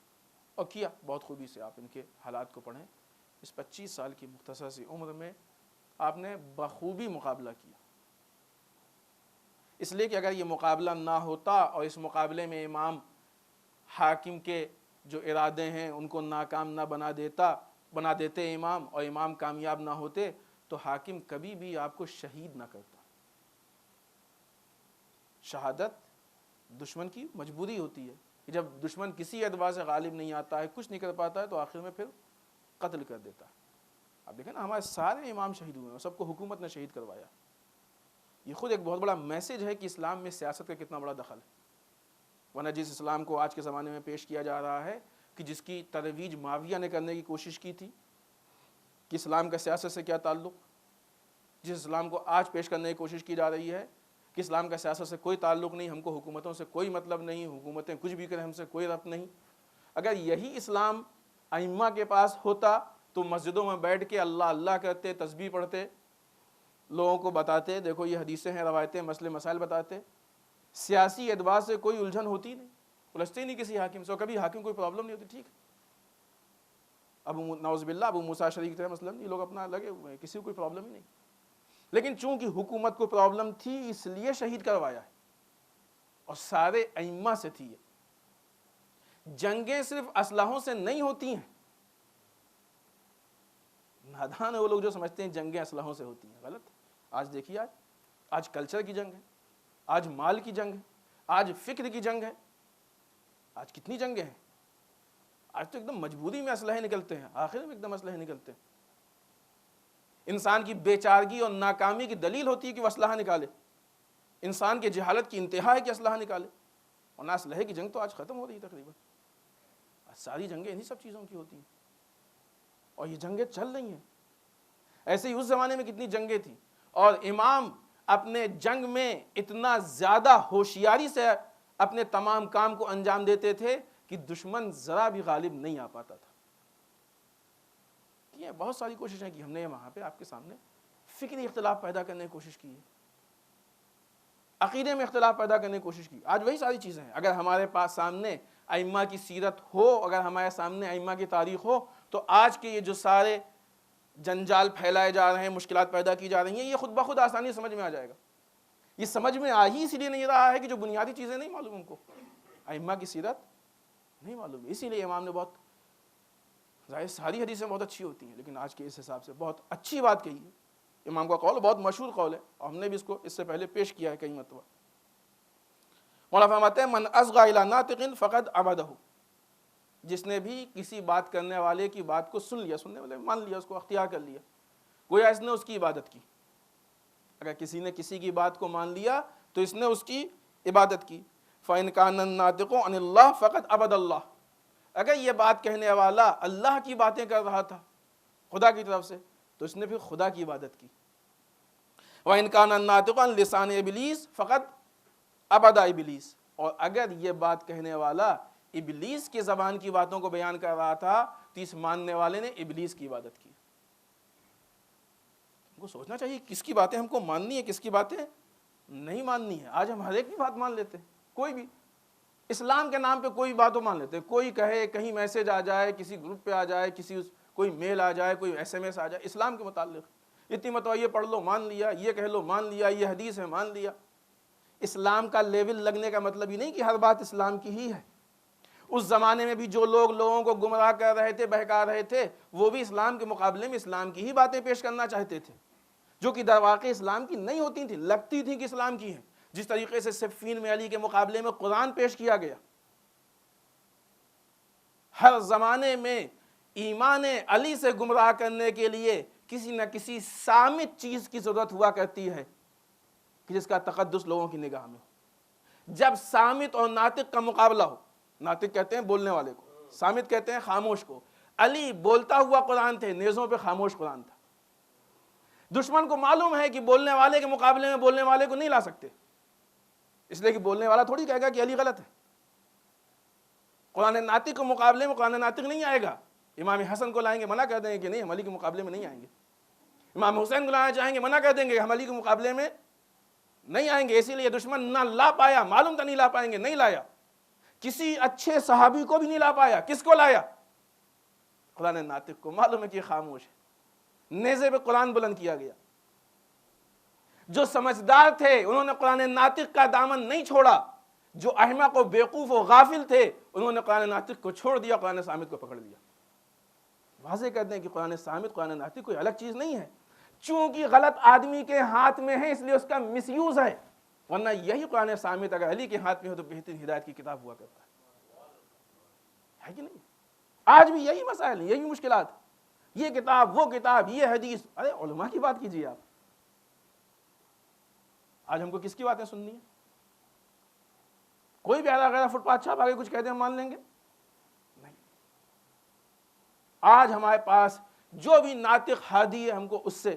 اور کیا بہت خوبی سے۔ آپ ان کے حالات کو پڑھیں، اس 25 سال کی مختصر سی عمر میں آپ نے بخوبی مقابلہ کیا، اس لیے کہ اگر یہ مقابلہ نہ ہوتا اور اس مقابلے میں امام حاکم کے جو ارادے ہیں ان کو ناکام نہ بنا دیتے امام، اور امام کامیاب نہ ہوتے، تو حاکم کبھی بھی آپ کو شہید نہ کرتا۔ شہادت دشمن کی مجبوری ہوتی ہے کہ جب دشمن کسی اعتبار سے غالب نہیں آتا ہے، کچھ نہیں کر پاتا ہے، تو آخر میں پھر قتل کر دیتا ہے۔ اب دیکھیں نا، ہمارے سارے امام شہید ہوئے ہیں، سب کو حکومت نے شہید کروایا۔ یہ خود ایک بہت بڑا میسج ہے کہ اسلام میں سیاست کا کتنا بڑا دخل ہے، ورنہ جس اسلام کو آج کے زمانے میں پیش کیا جا رہا ہے، کہ جس کی ترویج معاویہ نے کرنے کی کوشش کی تھی کہ اسلام کا سیاست سے کیا تعلق، جس اسلام کو آج پیش کرنے کی کوشش کی جا رہی ہے کہ اسلام کا سیاست سے کوئی تعلق نہیں، ہم کو حکومتوں سے کوئی مطلب نہیں، حکومتیں کچھ بھی کریں ہم سے کوئی ربط نہیں۔ اگر یہی اسلام ائمہ کے پاس ہوتا تو مسجدوں میں بیٹھ کے اللہ اللہ کرتے، تسبیح پڑھتے، لوگوں کو بتاتے، دیکھو یہ حدیثیں ہیں، روایتیں، مسئلے مسائل بتاتے، سیاسی اعتبار سے کوئی الجھن ہوتی نہیں، الجھتے نہیں کسی حاکم سے، اور کبھی حاکم کوئی پرابلم نہیں ہوتی، ٹھیک ہے۔ نعوذ باللہ ابو موسیٰ شریک تھے مثلا، یہ لوگ اپنا لگے ہوئے ہیں، کسی کو کوئی پرابلم ہی نہیں، لیکن چونکہ حکومت کو پرابلم تھی اس لیے شہید کروایا ہے، اور سارے ائمہ سے تھی۔ جنگیں صرف اسلحوں سے نہیں ہوتی ہیں، نادان ہے وہ لوگ جو سمجھتے ہیں جنگیں اسلحوں سے ہوتی ہیں، غلط۔ آج دیکھیے، آج کلچر کی جنگ ہے، آج مال کی جنگ ہے، آج فکر کی جنگ ہے، آج کتنی جنگیں ہیں، آج تو ایک دم مجبوری میں اسلحے نکلتے ہیں، آخر میں ایک دم اسلحے نکلتے ہیں۔ انسان کی بے چارگی اور ناکامی کی دلیل ہوتی ہے کہ وہ اسلحہ نکالے، انسان کی جہالت کی انتہا ہے کہ اسلحہ نکالے، اور نہ اسلحے کی جنگ تو آج ختم ہو رہی ہے تقریباً، ساری جنگیں انہی سب چیزوں کی ہوتی ہیں، اور یہ جنگیں چل رہی ہیں۔ ایسے ہی اس زمانے میں کتنی جنگیں تھیں، اور امام اپنے جنگ میں اتنا زیادہ ہوشیاری سے اپنے تمام کام کو انجام دیتے تھے کہ دشمن ذرا بھی غالب نہیں آ پاتا تھا۔ یہ بہت ساری کوششیں کی ہم نے وہاں پہ آپ کے سامنے، فکری اختلاف پیدا کرنے کی کوشش کی ہے، عقیدے میں اختلاف پیدا کرنے کی کوشش کی، آج وہی ساری چیزیں ہیں۔ اگر ہمارے پاس سامنے ائمہ کی سیرت ہو، اگر ہمارے سامنے ائمہ کی تاریخ ہو، تو آج کے یہ جو سارے جنجال پھیلائے جا رہے ہیں، مشکلات پیدا کی جا رہی ہیں، یہ خود بخود آسانی سمجھ میں آ جائے گا۔ یہ سمجھ میں آ ہی اس لیے نہیں رہا ہے کہ جو بنیادی چیزیں نہیں معلوم ہم کو، ائمہ کی سیرت نہیں معلوم، اسی لیے امام نے بہت ظاہر ساری حدیثیں بہت اچھی ہوتی ہیں، لیکن آج کے اس حساب سے بہت اچھی بات کہی ہے۔ امام کا قول بہت مشہور قول ہے، اور ہم نے بھی اس کو اس سے پہلے پیش کیا ہے کئی مرتبہ۔ مولانا فرماتے ہیں من اصغى الى ناطق فقد عبدہ، جس نے بھی کسی بات کرنے والے کی بات کو سن لیا، سننے والے مان لیا، اس کو اختیار کر لیا، گویا اس نے اس کی عبادت کی۔ اگر کسی نے کسی کی بات کو مان لیا تو اس نے اس کی عبادت کی۔ فَإِنْ كَانَ النَّاطِقُ عَنِ اللَّهِ فَقَدْ عَبَدَ اللَّهِ، اگر یہ بات کہنے والا اللہ کی باتیں کر رہا تھا خدا کی طرف سے، تو اس نے پھر خدا کی عبادت کی۔ وَإِنْ كَانَ النَّاطِقُ عَنْ لِسَانِ إِبْلِيسَ فَقَدْ عَبَدَ إِبْلِيسَ، اور اگر یہ بات کہنے والا ابلیس کی زبان کی باتوں کو بیان کر رہا تھا تو اس ماننے والے نے ابلیس کی عبادت کی۔ ہم کو سوچنا چاہیے کس کی باتیں ہم کو ماننی ہے، کس کی باتیں نہیں ماننی ہے۔ آج ہم ہر ایک کی بات مان لیتے ہیں، کوئی بھی اسلام کے نام پہ کوئی بات مان لیتے ہیں، کوئی کہے، کہیں میسج آ جائے، کسی گروپ پہ آ جائے، کوئی میل آ جائے، کوئی SMS آ جائے اسلام کے متعلق، اتنی مرتبہ یہ پڑھ لو مان لیا، یہ کہہ لو مان لیا، یہ حدیث ہے مان لیا۔ اسلام کا لیول لگنے کا مطلب ہی نہیں کہ ہر بات اسلام کی ہی ہے۔ اس زمانے میں بھی جو لوگ لوگوں کو گمراہ کر رہے تھے، بہکا رہے تھے، وہ بھی اسلام کے مقابلے میں اسلام کی ہی باتیں پیش کرنا چاہتے تھے، جو کہ در واقع اسلام کی نہیں ہوتی تھیں، لگتی تھیں کہ اسلام کی ہیں۔ جس طریقے سے صفین میں علی کے مقابلے میں قرآن پیش کیا گیا، ہر زمانے میں ایمان علی سے گمراہ کرنے کے لیے کسی نہ کسی صامت چیز کی ضرورت ہوا کرتی ہے کہ جس کا تقدس لوگوں کی نگاہ میں ہو۔ جب صامت اور ناطق کا مقابلہ ہو، ناطق کہتے ہیں بولنے والے کو، صامت کہتے ہیں خاموش کو، علی بولتا ہوا قرآن تھے، نیزوں پہ خاموش قرآن تھا۔ دشمن کو معلوم ہے کہ بولنے والے کے مقابلے میں بولنے والے کو نہیں لا سکتے، اس لیے کہ بولنے والا تھوڑی کہے گا کہ علی غلط ہے۔ قرآن ناطق کے مقابلے میں قرآن ناطق نہیں آئے گا۔ امام حسن کو لائیں گے، منع کر دیں گے کہ نہیں، ہم علی کے مقابلے میں نہیں آئیں گے۔ امام حسین کو لانا چاہیں گے، منع کر دیں گے، ہم علی کے مقابلے میں نہیں آئیں گے۔ اسی لیے دشمن نہ لا پایا، معلوم تھا نہیں لا پائیں گے، نہیں لایا۔ کسی اچھے صحابی کو بھی نہیں لا پایا، کس کو لایا؟ قرآن ناطق کو، معلوم ہے کہ خاموش ہے، نیزے پہ قرآن بلند کیا گیا۔ جو سمجھدار تھے انہوں نے قرآن ناطق کا دامن نہیں چھوڑا، جو احمق و بیوقوف و غافل تھے انہوں نے قرآن ناطق کو چھوڑ دیا، قرآن صامت کو پکڑ لیا۔ واضح کر دیں کہ قرآن صامت قرآن ناطق کوئی الگ چیز نہیں ہے، چونکہ غلط آدمی کے ہاتھ میں ہے اس لیے اس کا مس یوز ہے، ورنہ یہی قرآن صامت اگر علی کے ہاتھ میں ہو تو بہترین ہدایت کی کتاب ہوا کرتا ہے کہ نہیں؟ آج بھی یہی مسائل ہیں، یہی مشکلات، یہ کتاب وہ کتاب یہ حدیث، ارے علماء کی بات کیجیے آپ۔ آج ہم کو کس کی باتیں سننی ہیں؟ کوئی بھی آدھا غیرہ فٹ پاتھ چھاپ آگے کچھ کہتے ہیں ہم مان لیں گے؟ نہیں۔ آج ہمارے پاس جو بھی ناطق ہادی ہے ہم کو اس سے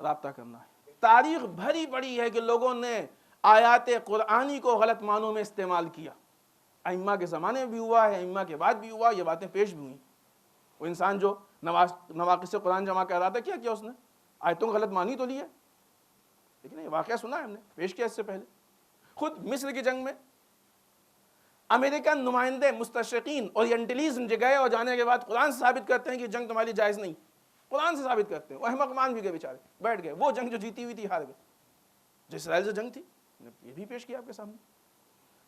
رابطہ کرنا ہے۔ تاریخ بھری پڑی ہے کہ لوگوں نے آیات قرآنی کو غلط معنوں میں استعمال کیا، ائمہ کے زمانے میں بھی ہوا ہے، ائمہ کے بعد بھی ہوا، یہ باتیں پیش بھی ہوئیں۔ وہ انسان جو نواقص قرآن جمع کر رہا تھا، کیا اس نے آیتوں کو غلط مانی تو لی ہے، لیکن یہ واقعہ سنا ہے ہم نے، پیش کیا اس سے پہلے۔ خود مصر کی جنگ میں امریکن نمائندے مستشرقین اورینٹلیزم گئے اور جانے کے بعد قرآن سے ثابت کرتے ہیں کہ جنگ تمہاری جائز نہیں، قرآن سے ثابت کرتے ہیں، وہ احمق مان بھی گئے بیچارے، بیٹھ گئے، وہ جنگ جو جیتی ہوئی تھی ہار گئے، جو اسرائیل سے جنگ تھی، یہ بھی پیش کیا آپ کے سامنے۔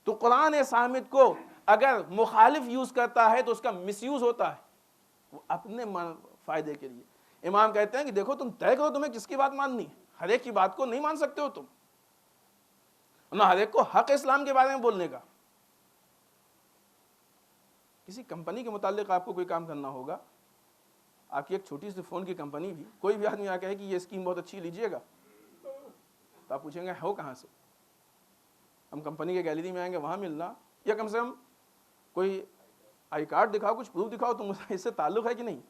تو قرآن صامت کو اگر مخالف یوز کرتا ہے تو اس کا مس یوز ہوتا ہے، وہ اپنے فائدے کے لیے۔ امام کہتے ہیں کہ دیکھو تم طے کرو تمہیں کس کی بات ماننی ہے، ہر ایک کی بات کو نہیں مان سکتے ہو تم، نہ ہر ایک کو حق اسلام کے بارے میں بولنے کا۔ کسی کمپنی کے متعلق آپ کو کوئی کام کرنا ہوگا، آپ کی ایک چھوٹی سی فون کی کمپنی بھی، کوئی بھی آدمی آ کہے کہ یہ اسکیم بہت اچھی لیجئے گا، تو آپ پوچھیں گے ہو کہاں سے؟ ہم کمپنی کے گیلری میں آئیں گے وہاں ملنا، یا کم سے کم کوئی آئی کارڈ دکھاؤ، کچھ پروف دکھاؤ تم اس سے تعلق ہے کہ نہیں،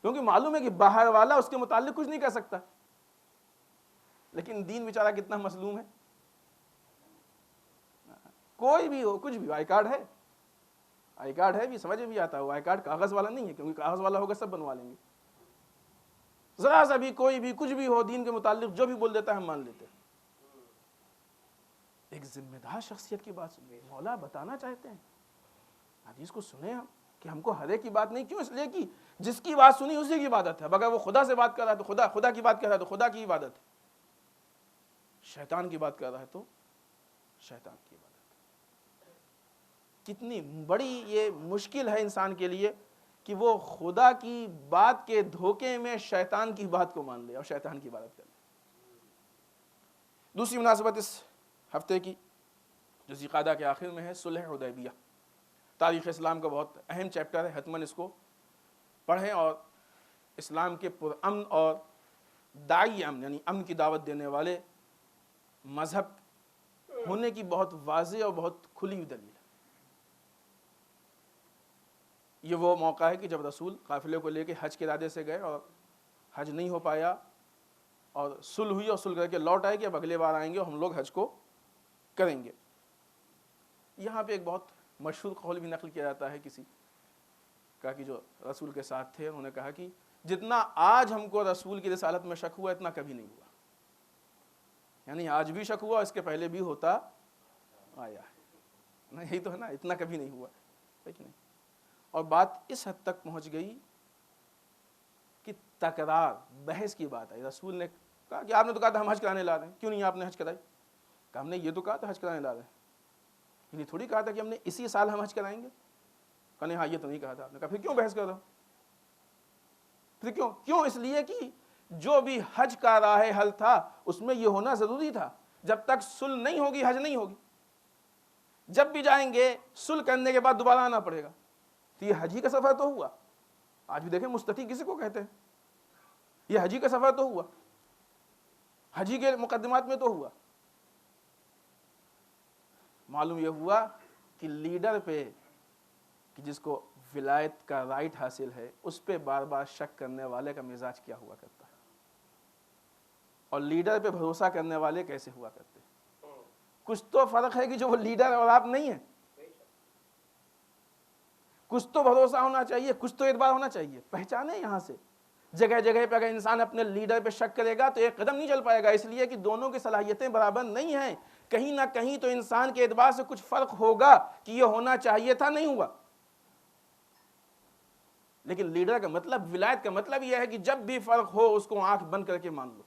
کیونکہ معلوم ہے کہ باہر والا اس کے متعلق کچھ نہیں کہہ سکتا۔ لیکن دین بیچارہ کتنا مظلوم ہے، کوئی بھی ہو کچھ بھی، آئی کارڈ ہے، آئی کارڈ ہے بھی سمجھ بھی آتا ہے، وہ آئی کارڈ کاغذ والا نہیں ہے، کیونکہ کاغذ والا ہوگا سب بنوا لیں گے، ذرا سا بھی کوئی بھی کچھ بھی ہو دین کے متعلق جو بھی بول دیتا ہے ہم مان لیتے ہیں۔ ایک ذمہ دار شخصیت کی بات سنیے، مولا بتانا چاہتے ہیں، حدیث کو سنیں ہم، کہ ہم کو ہر ایک کی بات نہیں، کیوں؟ اس لیے کہ جس کی بات سنی اسی کی عبادت ہے، اگر وہ خدا سے بات کر رہا ہے تو خدا کی بات کر رہا ہے تو خدا کی عبادت ہے، شیطان کی بات کر رہا ہے تو شیطان کی عبادت ہے۔ کتنی بڑی یہ مشکل ہے انسان کے لیے کہ وہ خدا کی بات کے دھوکے میں شیطان کی بات کو مان لے اور شیطان کی عبادت کر لے۔ دوسری مناسبت اس ہفتے کی جو ذی القعدہ کے آخر میں ہے، صلح حدیبیہ، تاریخ اسلام کا بہت اہم چیپٹر ہے، حتماً اس کو پڑھیں، اور اسلام کے پرامن اور داعی امن، یعنی امن کی دعوت دینے والے مذہب ہونے کی بہت واضح اور بہت کھلی ہوئی دلیل ہے۔ یہ وہ موقع ہے کہ جب رسول قافلے کو لے کے حج کے ارادے سے گئے اور حج نہیں ہو پایا، اور صلح ہوئی اور صلح کر کے لوٹ آئے کہ اب اگلے بار آئیں گے اور ہم لوگ حج کو کریں گے۔ یہاں پہ ایک بہت مشہور قول بھی نقل کیا جاتا ہے کسی کا کہ جو رسول کے ساتھ تھے، انہوں نے کہا کہ جتنا آج ہم کو رسول کی رسالت میں شک ہوا اتنا کبھی نہیں ہوا، یعنی آج بھی شک ہوا، اس کے پہلے بھی ہوتا آیا ہے، نہیں یہی تو ہے نا، اتنا کبھی نہیں ہوا ہے کہ نہیں۔ اور بات اس حد تک پہنچ گئی کہ تکرار بحث کی بات آئی، رسول نے کہا کہ آپ نے تو کہا تھا ہم حج کرانے لا رہے ہیں، کیوں نہیں آپ نے حج کرائی؟ کہ ہم نے یہ تو کہا تھا حج کرانے لا رہے ہیں، یہ تھوڑی کہا تھا کہ ہم نے اسی سال ہم حج کرائیں گے، کہ نہیں ہاں یہ تو نہیں کہا تھا آپ نے۔ کہا پھر کیوں بحث کر رہا ہو؟ پھر کیوں؟ اس لیے کہ جو بھی حج کا راہ حل تھا اس میں یہ ہونا ضروری تھا، جب تک صلح نہیں ہوگی حج نہیں ہوگی، جب بھی جائیں گے صلح کرنے کے بعد دوبارہ آنا پڑے گا، تو یہ حجی کا سفر تو ہوا۔ آج بھی دیکھیں مستطیع کسی کو کہتے ہیں، یہ حجی کا سفر تو ہوا، حج کے مقدمات میں تو ہوا. معلوم یہ ہوا کہ لیڈر پہ کہ جس کو ولایت کا رائٹ حاصل ہے اس پہ بار بار شک کرنے والے کا مزاج کیا ہوا کرتا ہے, اور لیڈر پہ بھروسہ کرنے والے کیسے ہوا کرتے ہیں. کچھ تو فرق ہے کہ جو وہ لیڈر اور آپ نہیں ہیں. کچھ تو بھروسہ ہونا چاہیے, کچھ تو اعتبار ہونا چاہیے. پہچانے یہاں سے جگہ جگہ پہ اگر انسان اپنے لیڈر پہ شک کرے گا تو ایک قدم نہیں چل پائے گا, اس لیے کہ دونوں کی صلاحیتیں برابر نہیں ہیں. کہیں نہ کہیں تو انسان کے اعتبار سے کچھ فرق ہوگا کہ یہ ہونا چاہیے تھا, نہیں ہوا. لیکن لیڈر کا مطلب, ولایت کا مطلب یہ ہے کہ جب بھی فرق ہو اس کو آنکھ بند کر کے مان لو.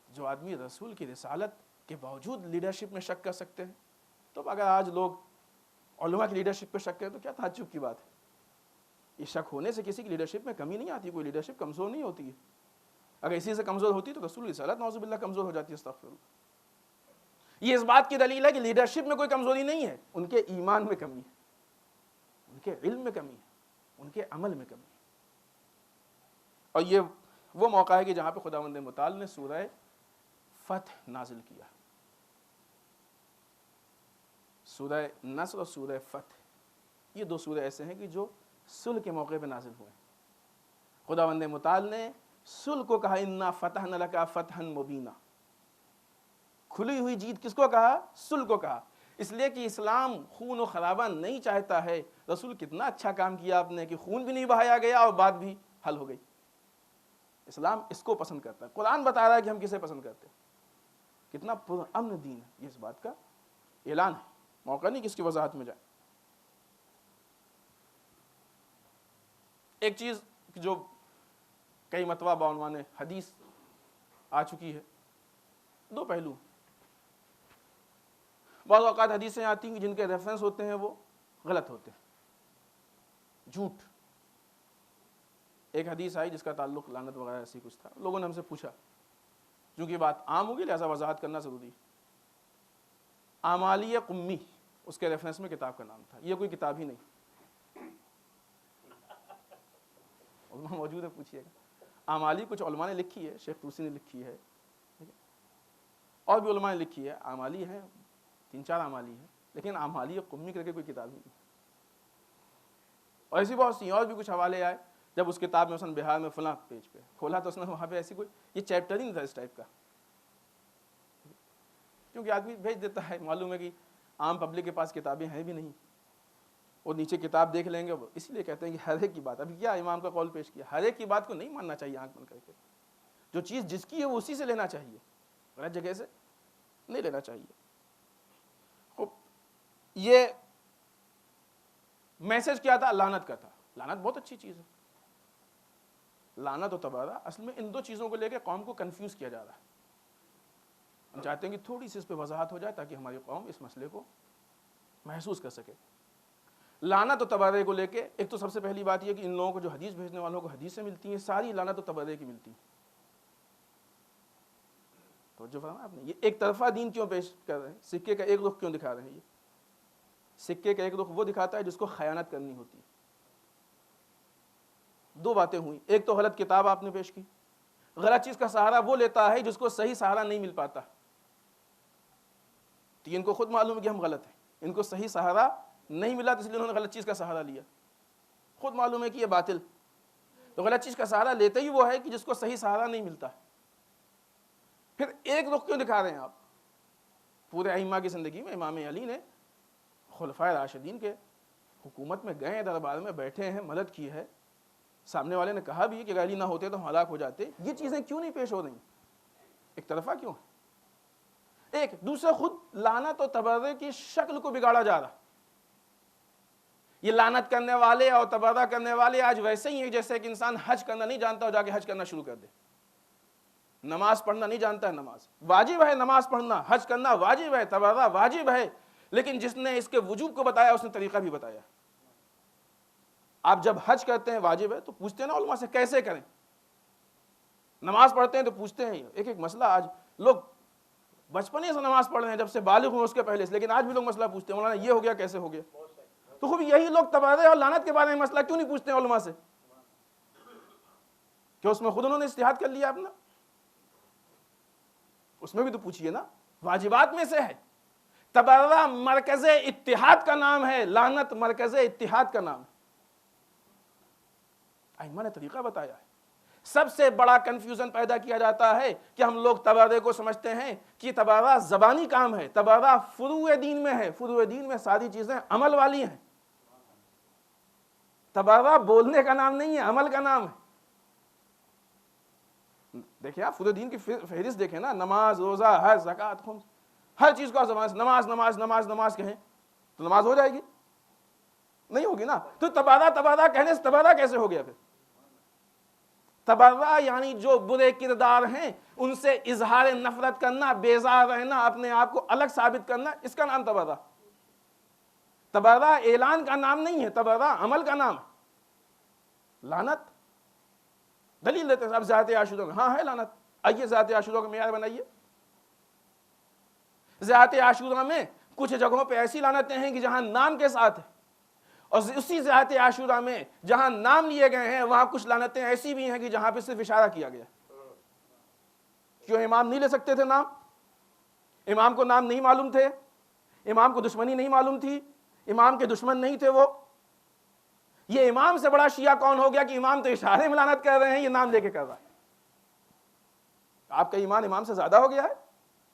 جو آدمی رسول کی رسالت کے باوجود لیڈرشپ میں شک کر سکتے ہیں, تو اگر آج لوگ علماء کی لیڈرشپ پہ شک کریں تو کیا تعجب کی بات ہے. یہ شک ہونے سے کسی کی لیڈرشپ میں کمی نہیں آتی, کوئی لیڈرشپ کمزور نہیں ہوتی ہے. اگر اسی سے کمزور ہوتی تو رسول کی رسالت نعوذ باللہ کمزور ہو جاتی ہے. استغفر اللہ. یہ اس بات کی دلیل ہے کہ لیڈرشپ میں کوئی کمزوری نہیں ہے, ان کے ایمان میں کمی ہے, ان کے علم میں کمی ہے, ان کے عمل میں کمی ہے. اور یہ وہ موقع ہے کہ جہاں پہ خداوند متعال نے سورہ فتح نازل کیا. سورہ نصر اور سورہ فتح, یہ دو سورے ایسے ہیں کہ جو صلح کے موقع پہ نازل ہوئے. خداوند متعال نے صلح کو کہا انا فتحنا لک فتحا مبینا. کھلی ہوئی جیت کس کو کہا؟ صلح کو کہا. اس لیے کہ اسلام خون و خرابہ نہیں چاہتا ہے. رسول کتنا اچھا کام کیا آپ نے کہ خون بھی نہیں بہایا گیا اور بات بھی حل ہو گئی. اسلام اس کو پسند کرتا ہے. قرآن بتا رہا ہے کہ ہم کسے پسند کرتے ہیں. کتنا پرامن دین ہے, یہ اس بات کا اعلان ہے. موقع نہیں کس کی وضاحت میں جائے. ایک چیز جو کئی مرتبہ بعنوان حدیث آ چکی ہے, دو پہلو. بعض اوقات حدیثیں آتی ہیں جن کے ریفرنس ہوتے ہیں وہ غلط ہوتے ہیں, جھوٹ. ایک حدیث آئی جس کا تعلق لعنت وغیرہ ایسی کچھ تھا. لوگوں نے ہم سے پوچھا, چونکہ بات عام ہوگی لہذا وضاحت کرنا ضروری ہے. اعمالی قمی اس کے ریفرنس میں کتاب کا نام تھا. یہ کوئی کتاب ہی نہیں. علماء موجود ہے, پوچھیے گا. اعمالی کچھ علماء نے لکھی ہے, شیخ طوسی نے لکھی ہے, اور بھی علماء نے لکھی ہے. اعمالی ہے, 3-4 اعمالی ہے, لیکن اعمالی قمی کر کے کوئی کتاب ہی نہیں. اور ایسی بہت سی اور بھی کچھ حوالے آئے. جب اس کتاب میں مثلا بہار میں فلاں پیج پہ کھولا تو اس نے وہاں پہ ایسی کوئی یہ چیپٹر ہی نہیں تھا اس ٹائپ کا. کیونکہ آدمی بھیج دیتا ہے, معلوم ہے کہ عام پبلک کے پاس کتابیں ہیں بھی نہیں, اور نیچے کتاب دیکھ لیں گے. اس لیے کہتے ہیں کہ ہر ایک کی بات, ابھی کیا امام کا قول پیش کیا, ہر ایک کی بات کو نہیں ماننا چاہیے آنکھ بند کر کے. جو چیز جس کی ہے وہ اسی سے لینا چاہیے, غلط جگہ سے نہیں لینا چاہیے. یہ میسج کیا تھا؟ لعنت کا تھا. لعنت بہت اچھی چیز ہے. لعنت و تبارہ اصل میں ان دو چیزوں کو لے کے قوم کو کنفیوز کیا جا رہا ہے. ہم چاہتے ہیں کہ تھوڑی سی اس پہ وضاحت ہو جائے تاکہ ہماری قوم اس مسئلے کو محسوس کر سکے. لعنت و تبرے کو لے کے ایک تو سب سے پہلی بات یہ کہ ان لوگوں کو جو حدیث بھیجنے والوں کو حدیثیں ملتی ہیں ساری لعنت و تبرے کی ملتی ہیں. توجہ فرمایا آپ نے. یہ ایک طرفہ دین کیوں پیش کر رہے ہیں؟ سکے کا ایک رخ کیوں دکھا رہے ہیں؟ یہ سکے کا ایک رخ وہ دکھاتا ہے جس کو خیانت کرنی ہوتی ہے. دو باتیں ہوئیں, ایک تو غلط کتاب آپ نے پیش کی. غلط چیز کا سہارا وہ لیتا ہے جس کو صحیح سہارا نہیں مل پاتا. تو ان کو خود معلوم ہے کہ ہم غلط ہیں, ان کو صحیح سہارا نہیں ملا تو اس لیے انہوں نے غلط چیز کا سہارا لیا. خود معلوم ہے کہ یہ باطل, تو غلط چیز کا سہارا لیتے ہی وہ ہے کہ جس کو صحیح سہارا نہیں ملتا. پھر ایک رخ کیوں دکھا رہے ہیں آپ؟ پورے ائمہ کی زندگی میں امام علی نے خلفائے راشدین کے حکومت میں گئے, دربار میں بیٹھے ہیں, مدد کی ہے. سامنے والے نے کہا بھی کہ اگر علی نہ ہوتے تو ہم ہلاک ہو جاتے. یہ چیزیں کیوں نہیں پیش ہو رہی؟ ایک طرفہ کیوں؟ ایک دوسرے خود لعنت و تبرے کی شکل کو بگاڑا جا رہا. یہ لعنت کرنے والے اور تبرہ کرنے والے آج ویسے ہی ہیں جیسے کہ انسان حج کرنا نہیں جانتا اور جا کے حج کرنا شروع کر دے. نماز پڑھنا نہیں جانتا ہے, نماز واجب ہے, نماز پڑھنا, حج کرنا واجب ہے, تبرہ واجب ہے, لیکن جس نے اس کے وجوب کو بتایا اس نے طریقہ بھی بتایا. آپ جب حج کرتے ہیں واجب ہے تو پوچھتے ہیں نا علماء سے کیسے کریں. نماز پڑھتے ہیں تو پوچھتے ہیں. ایک ایک مسئلہ آج لوگ بچپنے سے نماز پڑھ رہے ہیں جب سے بالغ ہوئے اس کے پہلے سے, لیکن آج بھی لوگ مسئلہ پوچھتے ہیں مولانا یہ ہو گیا کیسے ہو گیا. تو خوب یہی لوگ تبرہ اور لعنت کے بارے میں مسئلہ کیوں نہیں پوچھتے ہیں علماء سے؟ کہ اس میں خود انہوں نے اجتہاد کر لیا اپنا؟ اس میں بھی تو پوچھئے نا، واجبات میں سے ہے۔ تبرہ مرکز اتحاد کا نام ہے، لعنت مرکز اتحاد کا نام ہے۔ ائمہ نے طریقہ بتایا ہے۔ سب سے بڑا کنفیوژن پیدا کیا جاتا ہے کہ ہم لوگ تبرہ کو سمجھتے ہیں کہ تبرہ زبانی کام ہے، تبرہ فروع دین میں ہے، فروع دین میں ساری چیزیں عمل والی ہیں۔ تبرہ بولنے کا نام نہیں ہے، عمل کا نام ہے۔ دیکھیں آپ فروع دین کی فہرست دیکھیں نا، نماز، روزہ، حج، زکوٰۃ، خمس، ہر چیز کو زبان سے نماز نماز نماز نماز کہیں تو نماز ہو جائے گی؟ نہیں ہوگی نا۔ تو تبرہ کہنے سے تبرہ کیسے ہو گیا پھر؟ تبرہ یعنی جو برے کردار ہیں ان سے اظہار نفرت کرنا، بیزار رہنا، اپنے آپ کو الگ ثابت کرنا، اس کا نام تبرہ۔ تبرہ اعلان کا نام نہیں ہے، تبرہ عمل کا نام ہے۔ لعنت دلیل دیتے ہیں اب ذات عاشورہ میں، ہاں ہے لعنت، آئیے ذات عاشورہ کا معیار بنائیے۔ ذات عاشورہ میں کچھ جگہوں پہ ایسی لعنتیں ہیں کہ جہاں نام کے ساتھ ہے، اور اسی ذات عاشورہ میں جہاں نام لیے گئے ہیں وہاں کچھ لعنتیں ایسی بھی ہیں کہ جہاں پہ صرف اشارہ کیا گیا۔ کیوں امام نہیں لے سکتے تھے نام؟ امام کو نام نہیں معلوم تھے، امام کو دشمنی نہیں معلوم تھی، امام کے دشمن نہیں تھے وہ۔ یہ امام سے بڑا شیعہ کون ہو گیا کہ امام تو اشارے میں لعنت کر رہے ہیں، یہ نام لے کے کر رہا ہے۔ آپ کا ایمان امام سے زیادہ ہو گیا ہے،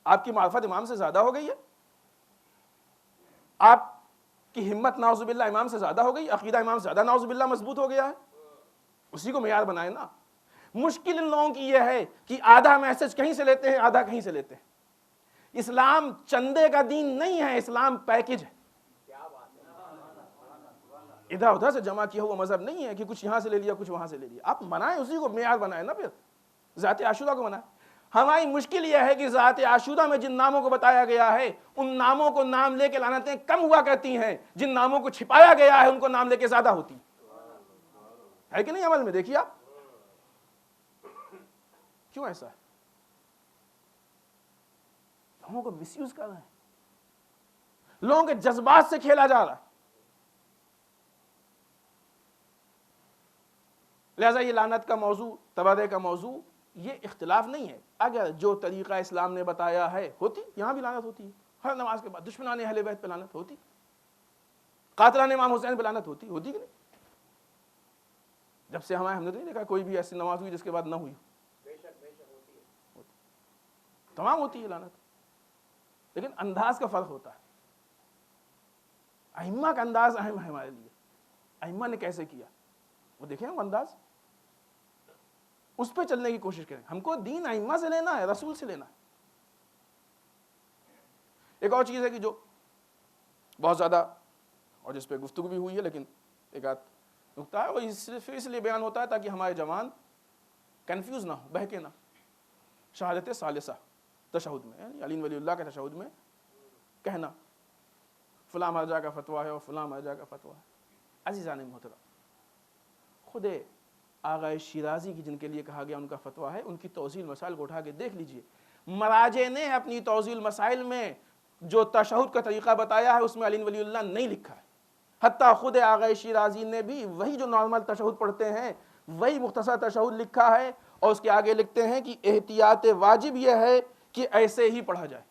آپ کی معرفت امام سے زیادہ ہو گئی ہے، آپ کی ہمت نعوذ باللہ امام سے زیادہ ہو گئی، عقیدہ امام سے زیادہ نعوذ باللہ مضبوط ہو گیا ہے۔ اسی کو معیار بنائے نا۔ مشکل ان لوگوں کی یہ ہے کہ آدھا میسج کہیں سے لیتے ہیں، آدھا کہیں سے لیتے ہیں۔ اسلام چندے کا دین نہیں ہے، اسلام پیکج ہے۔ ادھر ادھر سے جمع کیا ہوا مذہب نہیں ہے کہ کچھ یہاں سے لے لیا کچھ وہاں سے لے لیا۔ آپ بنائیں، اسی کو معیار بنائیں نا، پھر ذات عاشورہ کو بنائیں۔ ہماری مشکل یہ ہے کہ ذات عاشورہ میں جن ناموں کو بتایا گیا ہے ان ناموں کو نام لے کے لعنتیں کم ہوا کرتی ہیں، جن ناموں کو چھپایا گیا ہے ان کو نام لے کے زیادہ ہوتی ہے کہ نہیں؟ عمل میں دیکھیے آپ کیوں ایسا ہے؟ لوگوں کو مس یوز کر رہے ہیں، لوگوں کے جذبات سے کھیلا جا رہا ہے۔ لہذا یہ لعنت کا موضوع، تبرہ کا موضوع، یہ اختلاف نہیں ہے۔ اگر جو طریقہ اسلام نے بتایا ہے ہوتی، یہاں بھی لعنت ہوتی ہے، ہر نماز کے بعد دشمنان اہل بیت پہ لعنت ہوتی، قاتلان امام حسین پہ لعنت ہوتی کہ نہیں؟ جب سے ہم نے تو نہیں دیکھا کوئی بھی ایسی نماز ہوئی جس کے بعد نہ ہوئی، تمام ہوتی ہے لعنت، لیکن انداز کا فرق ہوتا ہے۔ ائمہ کا انداز اہم ہے ہمارے لیے، ائمہ نے کیسے کیا وہ دیکھیں، وہ انداز، اس پہ چلنے کی کوشش کریں۔ ہم کو دین ائمہ سے لینا ہے، رسول سے لینا ہے۔ ایک اور چیز ہے کہ جو بہت زیادہ اور جس پہ گفتگو بھی ہوئی ہے، لیکن ایک آدھ نکتہ ہے، وہ صرف اس لیے بیان ہوتا ہے تاکہ ہمارے جوان کنفیوز نہ ہو، بہکے نہ۔ شہادت ثالثہ تشہد میں، یعنی علی ولی اللہ کے تشہد میں کہنا فلاں مرجع کا فتویٰ ہے اور فلاں مرجع کا فتویٰ ہے۔ عزیزان محترم، خود آغا شیرازی کی جن کے لیے کہا گیا ان کا فتویٰ ہے، ان کی توضیح مسائل کو اٹھا کے دیکھ لیجئے۔ مراجع نے اپنی توضیح مسائل میں جو تشہد کا طریقہ بتایا ہے اس میں علی ولی اللہ نہیں لکھا ہے۔ حتیٰ خود آغا شیرازی نے بھی وہی جو نارمل تشہد پڑھتے ہیں وہی مختصر تشہد لکھا ہے، اور اس کے آگے لکھتے ہیں کہ احتیاط واجب یہ ہے کہ ایسے ہی پڑھا جائے۔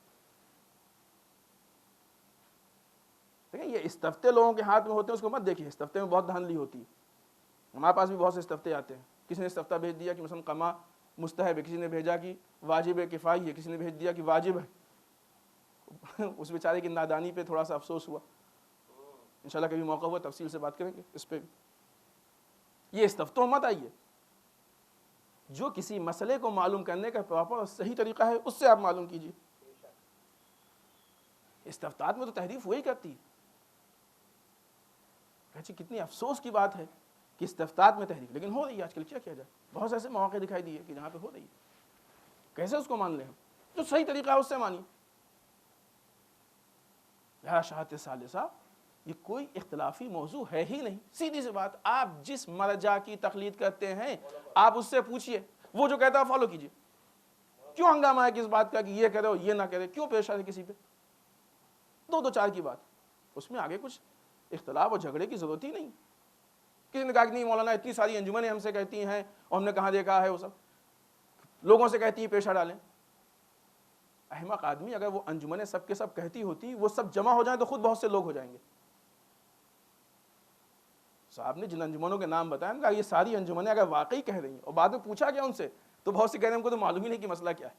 دیکھیں یہ استفتے لوگوں کے ہاتھ میں ہوتے ہیں، اس کو مت دیکھیے، استفتے میں بہت دھاندلی ہوتی ہے۔ ہمارے پاس بھی بہت سے استفتے آتے ہیں، کسی نے استفتہ بھیج دیا کہ مثلا قما مستحب ہے، کسی نے بھیجا کہ واجب کفائی ہے، کسی نے بھیج دیا کہ واجب ہے۔ اس بیچارے کی نادانی پہ تھوڑا سا افسوس ہوا۔ انشاءاللہ کبھی موقع ہوا تفصیل سے بات کریں گے اس پہ بھی۔ یہ استفتوں مت آئیے، جو کسی مسئلے کو معلوم کرنے کا پراپر اور صحیح طریقہ ہے اس سے آپ معلوم کیجیے۔ استفتات میں تو تحریف وہی کرتی ہے۔ کتنی افسوس کی بات ہے کہ استفتات میں تحریف، لیکن ہو رہی ہے آج کل، کیا کیا جائے؟ بہت سے ایسے مواقع دکھائی دیے کہ جہاں پہ ہو رہی ہے، کیسے اس کو مان لیں ہم؟ جو صحیح طریقہ ہے اس سے مانیے۔ یا شہادت ثالثہ یہ کوئی اختلافی موضوع ہے ہی نہیں، سیدھی سی بات۔ آپ جس مرجع کی تقلید کرتے ہیں آپ اس سے پوچھئے، وہ جو کہتا ہے فالو کیجئے۔ کیوں ہنگامہ ہے کہ اس بات کا کہ یہ کرے اور یہ نہ کرے؟ کیوں پیش آئے کسی پہ دو چار کی بات؟ اس میں آگے کچھ اختلاف اور جھگڑے کی ضرورت ہی نہیں۔ کسی نے کہا کہ نہیں مولانا اتنی ساری انجمنیں ہم سے کہتی ہیں اور ہم نے کہاں دیکھا ہے وہ سب لوگوں سے کہتی ہیں پیشہ ڈالیں. احمق آدمی، اگر وہ انجمنیں سب کے سب کہتی ہوتی وہ سب جمع ہو جائیں تو خود بہت سے لوگ ہو جائیں گے. صاحب نے جن انجمنوں کے نام بتایا کہا یہ ساری انجمنیں اگر واقعی کہہ رہی ہیں، اور بعد میں پوچھا گیا ان سے تو بہت سے کہہ رہے ہیں ہم کو تو معلوم ہی نہیں کہ مسئلہ کیا ہے.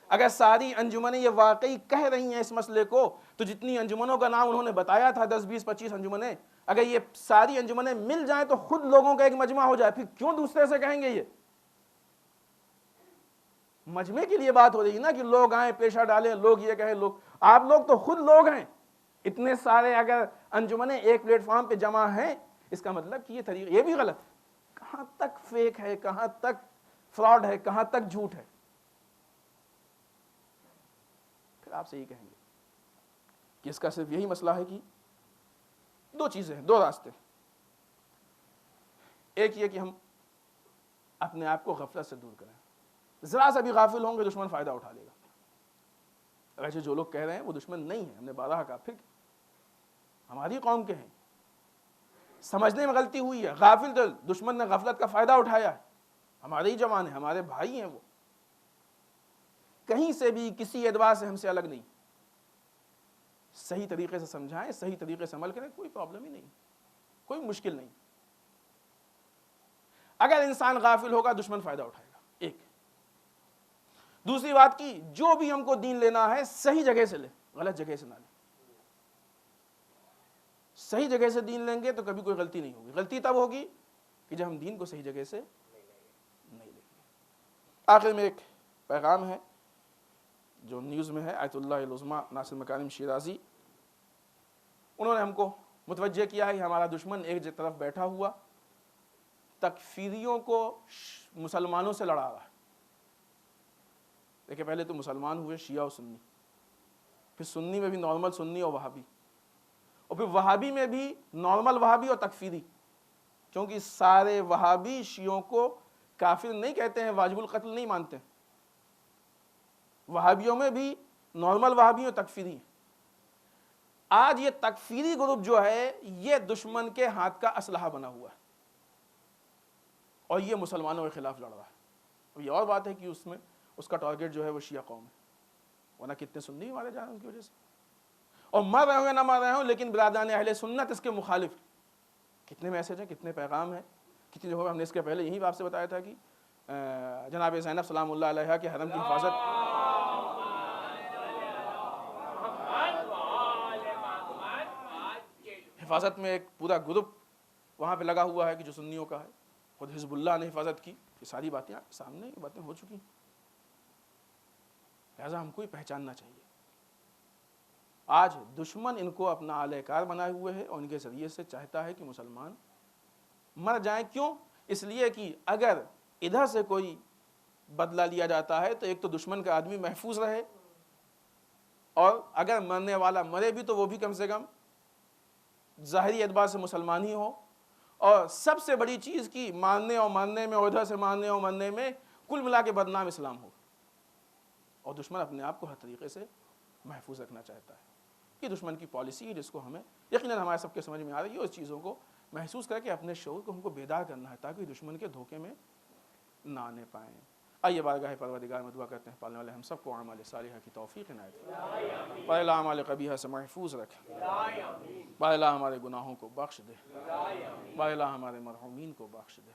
اگر ساری انجمنیں یہ واقعی کہہ رہی ہیں اس مسئلے کو تو جتنی انجمنوں کا نام انہوں نے بتایا تھا 10 20 25 انجمنیں، اگر یہ ساری انجمنیں مل جائیں تو خود لوگوں کا ایک مجمع ہو جائے، پھر کیوں دوسرے سے کہیں گے؟ یہ مجمع کے لیے بات ہو رہی ہے نا کہ لوگ آئیں پیشہ ڈالیں، لوگ یہ کہیں، لوگ آپ لوگ تو خود لوگ ہیں. اتنے سارے اگر انجمنیں ایک پلیٹ فارم پہ جمع ہیں اس کا مطلب کہ یہ طریقہ یہ بھی غلط ہے. کہاں تک فیک ہے، کہاں تک فراڈ ہے، کہاں تک جھوٹ ہے. پھر آپ سے یہ کہیں گے کہ اس کا صرف یہی مسئلہ ہے کہ دو چیزیں ہیں، دو راستے. ایک یہ کہ ہم اپنے آپ کو غفلت سے دور کریں. ذرا سا بھی غافل ہوں گے دشمن فائدہ اٹھا لے گا. ویسے جو لوگ کہہ رہے ہیں وہ دشمن نہیں ہیں، ہم نے بارہا کہا، پھر ہماری قوم کے ہیں. سمجھنے میں غلطی ہوئی ہے، غافل تو دشمن نے غفلت کا فائدہ اٹھایا ہے. ہمارے ہی جوان ہیں، ہمارے بھائی ہیں، وہ کہیں سے بھی کسی اعتبار سے ہم سے الگ نہیں. صحیح طریقے سے سمجھائیں، صحیح طریقے سے عمل کریں، کوئی پرابلم ہی نہیں، کوئی مشکل نہیں. اگر انسان غافل ہوگا دشمن فائدہ اٹھائے گا. ایک دوسری بات کی جو بھی ہم کو دین لینا ہے صحیح جگہ سے لیں، غلط جگہ سے نہ لیں. صحیح جگہ سے دین لیں گے تو کبھی کوئی غلطی نہیں ہوگی. غلطی تب ہوگی کہ جب ہم دین کو صحیح جگہ سے نہیں لیں گے. آخر میں ایک پیغام ہے جو نیوز میں ہے. آیت اللہ العظمیٰ ناصر مکارم شیرازی انہوں نے ہم کو متوجہ کیا ہے کہ ہمارا دشمن ایک طرف بیٹھا ہوا تکفیریوں کو مسلمانوں سے لڑا رہا ہے. دیکھیں پہلے تو مسلمان ہوئے شیعہ و سنی، پھر سنی میں بھی نارمل سنی اور وہابی، اور پھر وہابی میں بھی نارمل وہابی اور تکفیری. کیونکہ سارے وہابی شیعوں کو کافر نہیں کہتے ہیں، واجب القتل نہیں مانتے. وہابیوں میں بھی نارمل وہابی اور تکفیری. آج یہ تکفیری گروپ جو ہے یہ دشمن کے ہاتھ کا اسلحہ بنا ہوا ہے اور یہ مسلمانوں کے خلاف لڑ رہا ہے. اب یہ اور بات ہے کہ اس میں اس کا ٹارگٹ جو ہے وہ شیعہ قوم ہے، ورنہ کتنے سنی بھی مارے جا رہے ہیں ان کی وجہ سے، اور مر رہے ہوں یا نہ مر رہے ہوں لیکن برادران اہل سنت اس کے مخالف. کتنے میسج ہیں، کتنے پیغام ہیں، کتنی جو ہم نے اس کے پہلے یہی آپ سے بتایا تھا کہ جناب زینب سلام اللہ علیہا کے حرم کی حفاظت میں ایک پورا گروپ وہاں پہ لگا ہوا ہے کہ جو سنیوں کا ہے. خود حزب اللہ نے حفاظت کی. یہ ساری باتیں آپ کے سامنے یہ باتیں ہو چکی ہیں، لہٰذا ہم کو یہ پہچاننا چاہیے. آج دشمن ان کو اپنا اعلی کار بنائے ہوئے ہے اور ان کے ذریعے سے چاہتا ہے کہ مسلمان مر جائیں. کیوں؟ اس لیے کہ اگر ادھر سے کوئی بدلہ لیا جاتا ہے تو ایک تو دشمن کا آدمی محفوظ رہے، اور اگر مرنے والا مرے بھی تو وہ بھی کم سے کم ظاہری اعتبار سے مسلمان ہی ہو. اور سب سے بڑی چیز کی ماننے اور مرنے میں اور ادھر سے ماننے اور مرنے میں کل ملا کے بدنام اسلام ہو. اور دشمن اپنے آپ کو ہر طریقے سے محفوظ رکھنا چاہتا ہے. یہ دشمن کی پالیسی ہے جس کو ہمیں یقیناً ہمارے سب کے سمجھ میں آ رہی ہے، اور اس چیزوں کو محسوس کر کے اپنے شعور کو ہم کو بیدار کرنا ہے تاکہ دشمن کے دھوکے میں نہ آنے پائیں. آئیے بارگاہ پروردگار میں دعا کرتے ہیں پالنے والے ہم سب کو اعمال صالحہ کی توفیق عنایت فرمائے. پالے اللہ اعمال قبیحہ سے محفوظ رکھے. پالے اللہ ہمارے گناہوں کو بخش دے. پالے اللہ ہمارے مرحومین کو بخش دے.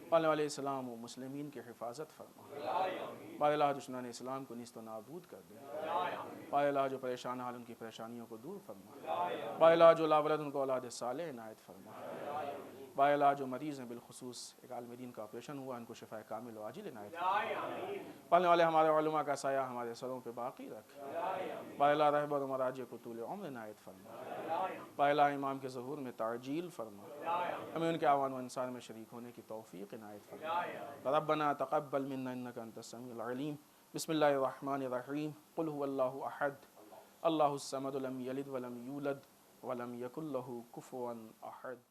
پالنے والے اسلام و مسلمین کی حفاظت فرما. پالے اللہ دشمنان اسلام کو نیست و نابود کر دے. پالے اللہ جو پریشان حال ان کی پریشانیوں کو دور فرما. پالے اللہ جو لاولد ان کو اولاد صالح عنایت فرما. پالے اللہ جو مریض ہیں بالخصوص ایک عالم دین کا آپریشن ہوا ان کو شفاء کامل و عاجل عنایت فرما. پالنے والے ہمارے علماء کا سایہ ہمارے سروں پہ باقی رکھ. پالے اللہ رہبر و مراجع کو طول عمر عنایت فرما. پالے اللہ امام کے ظہور میں تعجیل فرما. ہمیں ان کے اعوان و انصار میں شریک ہونے کی توفیق عنایت فرما. ربنا تقبل منا انک انت السمیع العلیم. بسم اللہ الرحمن الرحیم. قل هو اللہ احد اللہ الصمد لم یلد ولم یولد ولم یکن له کفوا احد.